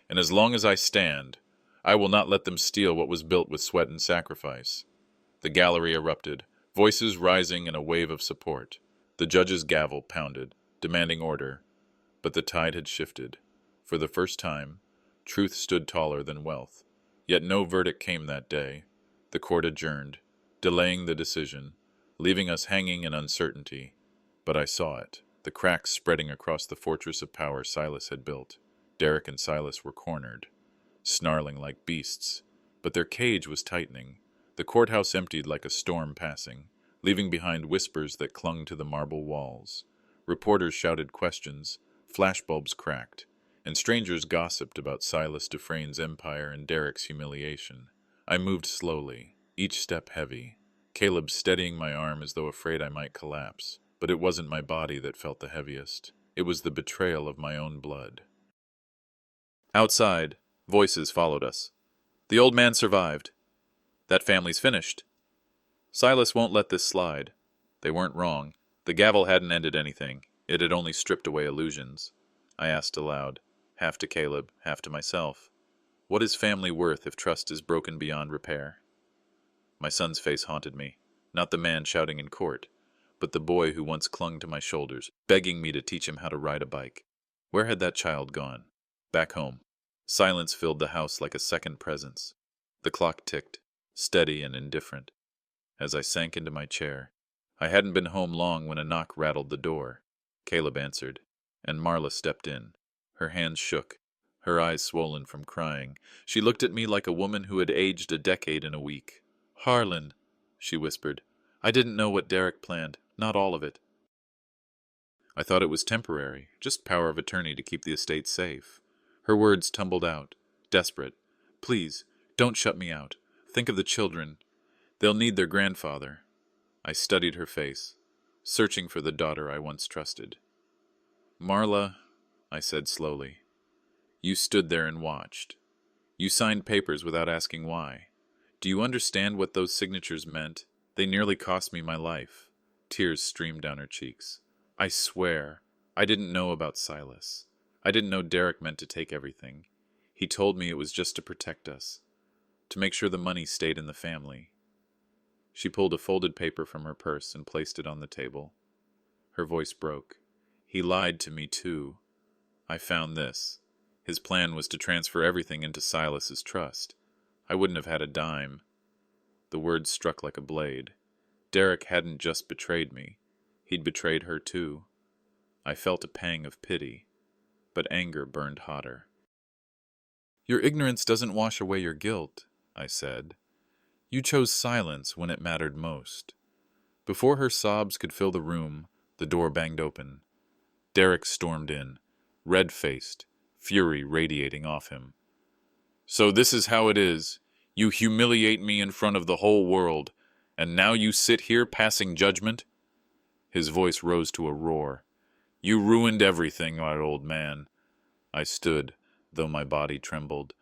And as long as I stand, I will not let them steal what was built with sweat and sacrifice. The gallery erupted, voices rising in a wave of support. The judge's gavel pounded, demanding order. But the tide had shifted. For the first time, truth stood taller than wealth. Yet no verdict came that day. The court adjourned, delaying the decision, leaving us hanging in uncertainty. But I saw it, the cracks spreading across the fortress of power Silas had built. Derek and Silas were cornered, snarling like beasts, but their cage was tightening. The courthouse emptied like a storm passing, leaving behind whispers that clung to the marble walls. Reporters shouted questions, flashbulbs cracked. and strangers gossiped about Silas Dufresne's empire and Derek's humiliation. I moved slowly, each step heavy, Caleb steadying my arm as though afraid I might collapse. But it wasn't my body that felt the heaviest. It was the betrayal of my own blood. Outside, voices followed us. The old man survived. That family's finished. Silas won't let this slide. They weren't wrong. The gavel hadn't ended anything. It had only stripped away illusions. I asked aloud, half to Caleb, half to myself. What is family worth if trust is broken beyond repair? My son's face haunted me. Not the man shouting in court, but the boy who once clung to my shoulders, begging me to teach him how to ride a bike. Where had that child gone? Back home. Silence filled the house like a second presence. The clock ticked, steady and indifferent. As I sank into my chair, I hadn't been home long when a knock rattled the door. Caleb answered, and Marla stepped in. Her hands shook, her eyes swollen from crying. She looked at me like a woman who had aged a decade in a week. "Harlan," she whispered, "I didn't know what Derek planned, not all of it." I thought it was temporary, just power of attorney to keep the estate safe. Her words tumbled out, desperate. "Please, don't shut me out. Think of the children. They'll need their grandfather." I studied her face, searching for the daughter I once trusted. "Marla," I said slowly, "you stood there and watched. You signed papers without asking why. Do you understand what those signatures meant? They nearly cost me my life." Tears streamed down her cheeks. "I swear, I didn't know about Silas. I didn't know Derek meant to take everything. He told me it was just to protect us, to make sure the money stayed in the family." She pulled a folded paper from her purse and placed it on the table. Her voice broke. "He lied to me, too. I found this. His plan was to transfer everything into Silas's trust. I wouldn't have had a dime." The words struck like a blade. Derek hadn't just betrayed me. He'd betrayed her, too. I felt a pang of pity, but anger burned hotter. "Your ignorance doesn't wash away your guilt," I said. "You chose silence when it mattered most." Before her sobs could fill the room, the door banged open. Derek stormed in, red-faced, fury radiating off him. "So this is how it is. You humiliate me in front of the whole world, and now you sit here passing judgment?" His voice rose to a roar. "You ruined everything, my old man." I stood, though my body trembled.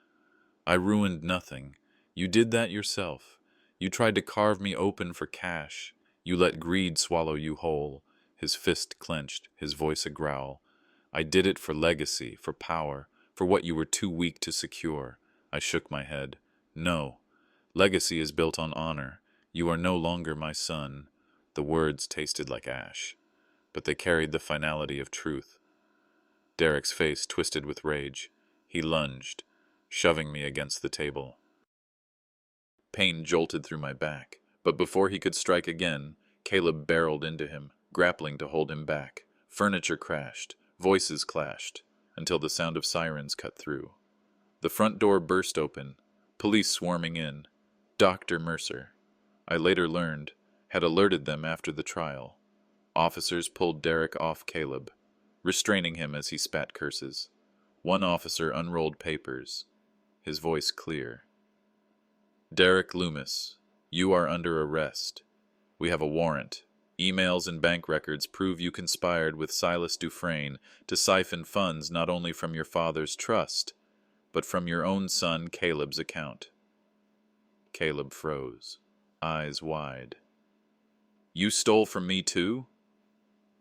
"I ruined nothing. You did that yourself. You tried to carve me open for cash. You let greed swallow you whole." His fist clenched, his voice a growl. "I did it for legacy, for power, for what you were too weak to secure." I shook my head. "No. Legacy is built on honor. You are no longer my son." The words tasted like ash, but they carried the finality of truth. Derek's face twisted with rage. He lunged, shoving me against the table. Pain jolted through my back, but before he could strike again, Caleb barreled into him, grappling to hold him back. Furniture crashed, voices clashed, until the sound of sirens cut through. The front door burst open, police swarming in. Dr. Mercer, I later learned, had alerted them after the trial. Officers pulled Derek off Caleb, restraining him as he spat curses. One officer unrolled papers, his voice clear. "Derek Loomis, you are under arrest. We have a warrant. Emails and bank records prove you conspired with Silas Dufresne to siphon funds not only from your father's trust, but from your own son Caleb's account." Caleb froze, eyes wide. "You stole from me too?"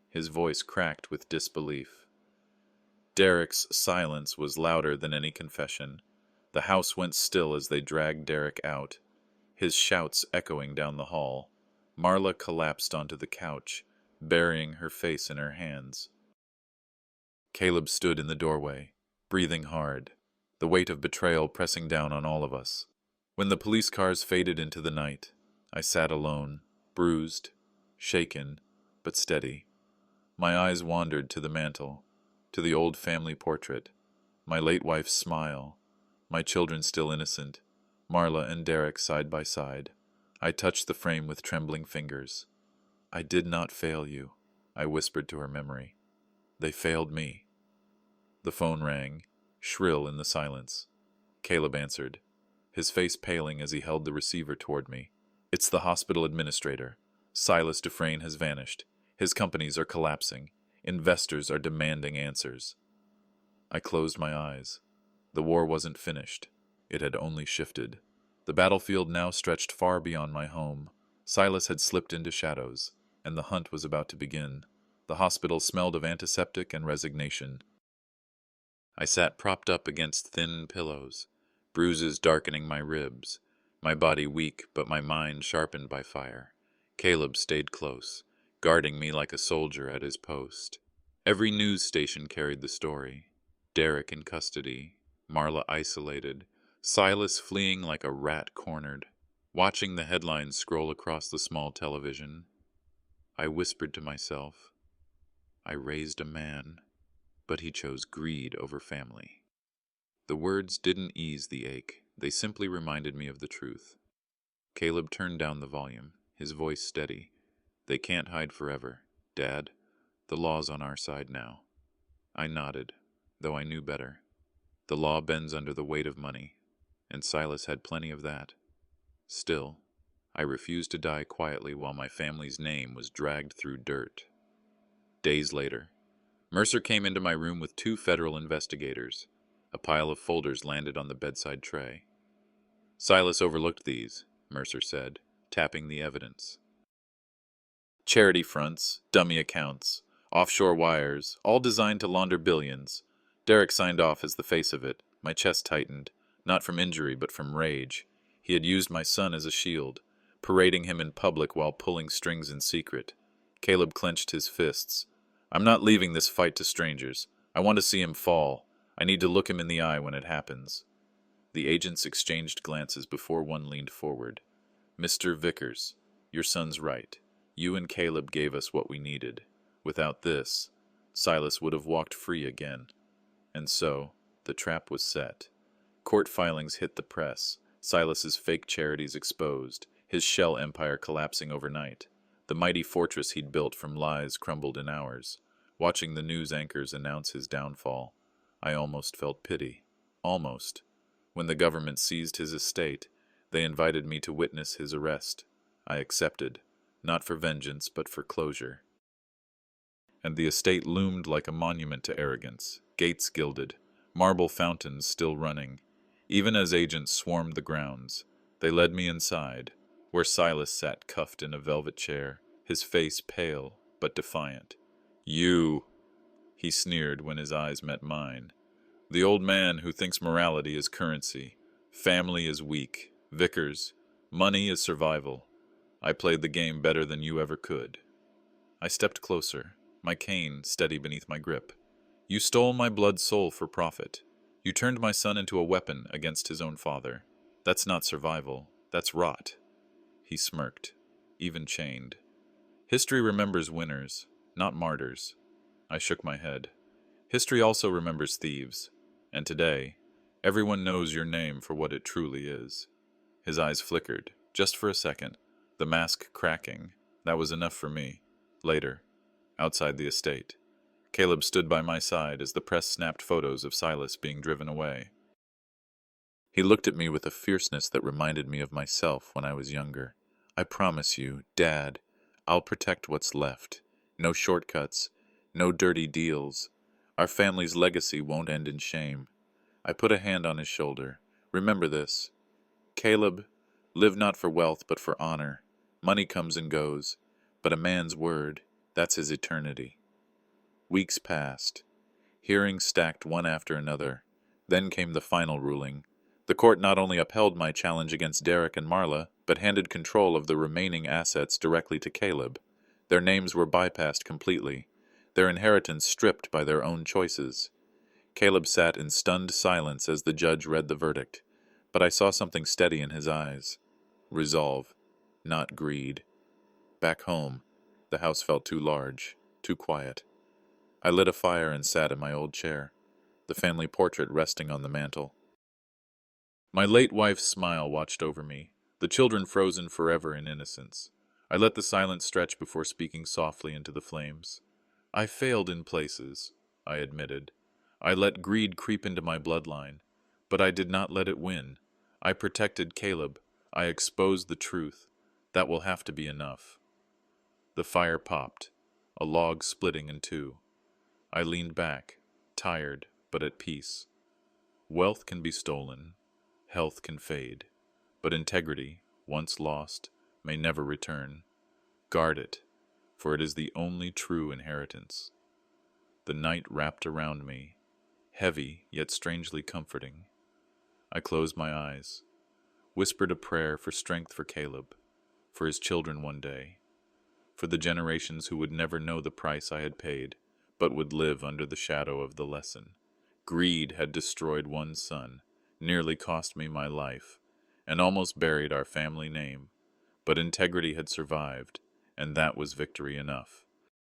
His voice cracked with disbelief. Derek's silence was louder than any confession. The house went still as they dragged Derek out, his shouts echoing down the hall. Marla collapsed onto the couch, burying her face in her hands. Caleb stood in the doorway, breathing hard, the weight of betrayal pressing down on all of us. When the police cars faded into the night, I sat alone, bruised, shaken, but steady. My eyes wandered to the mantel, to the old family portrait, my late wife's smile, my children still innocent, Marla and Derek side by side. I touched the frame with trembling fingers. "I did not fail you," I whispered to her memory. "They failed me." The phone rang, shrill in the silence. Caleb answered, his face paling as he held the receiver toward me. It's the hospital administrator. Silas Dufresne has vanished. His companies are collapsing. Investors are demanding answers. I closed my eyes. The war wasn't finished. It had only shifted. The battlefield now stretched far beyond my home. Silas had slipped into shadows, and the hunt was about to begin. The hospital smelled of antiseptic and resignation. I sat propped up against thin pillows, bruises darkening my ribs, my body weak but my mind sharpened by fire. Caleb stayed close, guarding me like a soldier at his post. Every news station carried the story. Derek in custody, Marla isolated, Silas fleeing like a rat cornered. Watching the headlines scroll across the small television, I whispered to myself, I raised a man, but he chose greed over family. The words didn't ease the ache, they simply reminded me of the truth. Caleb turned down the volume, his voice steady. They can't hide forever, Dad. The law's on our side now. I nodded, though I knew better. The law bends under the weight of money, and Silas had plenty of that. Still, I refused to die quietly while my family's name was dragged through dirt. Days later, Mercer came into my room with 2 federal investigators. A pile of folders landed on the bedside tray. Silas overlooked these, Mercer said, tapping the evidence. Charity fronts, dummy accounts, offshore wires, all designed to launder billions. Derek signed off as the face of it. My chest tightened, not from injury but from rage. He had used my son as a shield, parading him in public while pulling strings in secret. Caleb clenched his fists. I'm not leaving this fight to strangers. I want to see him fall. I need to look him in the eye when it happens. The agents exchanged glances before one leaned forward. Mr. Vickers, your son's right. You and Caleb gave us what we needed. Without this, Silas would have walked free again. And so, the trap was set. Court filings hit the press, Silas's fake charities exposed, his shell empire collapsing overnight. The mighty fortress he'd built from lies crumbled in hours. Watching the news anchors announce his downfall, I almost felt pity. Almost. When the government seized his estate, they invited me to witness his arrest. I accepted, not for vengeance but for closure. And the estate loomed like a monument to arrogance, gates gilded, marble fountains still running. Even as agents swarmed the grounds, they led me inside, where Silas sat cuffed in a velvet chair, his face pale but defiant. You, he sneered when his eyes met mine. The old man who thinks morality is currency, family is weak, Vickers, money is survival. I played the game better than you ever could. I stepped closer, my cane steady beneath my grip. You stole my blood soul for profit. You turned my son into a weapon against his own father. That's not survival, that's rot. He smirked, even chained. History remembers winners, not martyrs. I shook my head. History also remembers thieves. And today, everyone knows your name for what it truly is. His eyes flickered, just for a second, the mask cracking. That was enough for me. Later, outside the estate, Caleb stood by my side as the press snapped photos of Silas being driven away. He looked at me with a fierceness that reminded me of myself when I was younger. I promise you, Dad, I'll protect what's left. No shortcuts, no dirty deals. Our family's legacy won't end in shame. I put a hand on his shoulder. Remember this. Caleb, live not for wealth but for honor. Money comes and goes, but a man's word, that's his eternity. Weeks passed. Hearings stacked one after another. Then came the final ruling. The court not only upheld my challenge against Derek and Marla, but handed control of the remaining assets directly to Caleb. Their names were bypassed completely, their inheritance stripped by their own choices. Caleb sat in stunned silence as the judge read the verdict, but I saw something steady in his eyes. Resolve, not greed. Back home, the house felt too large, too quiet. I lit a fire and sat in my old chair, the family portrait resting on the mantel. My late wife's smile watched over me, the children frozen forever in innocence. I let the silence stretch before speaking softly into the flames. I failed in places, I admitted. I let greed creep into my bloodline, but I did not let it win. I protected Caleb. I exposed the truth. That will have to be enough. The fire popped, a log splitting in two. I leaned back, tired but at peace. Wealth can be stolen, health can fade, but integrity, once lost, may never return. Guard it, for it is the only true inheritance. The night wrapped around me, heavy yet strangely comforting. I closed my eyes, whispered a prayer for strength for Caleb, for his children one day, for the generations who would never know the price I had paid, but would live under the shadow of the lesson. Greed had destroyed one son, nearly cost me my life, and almost buried our family name, but integrity had survived, and that was victory enough.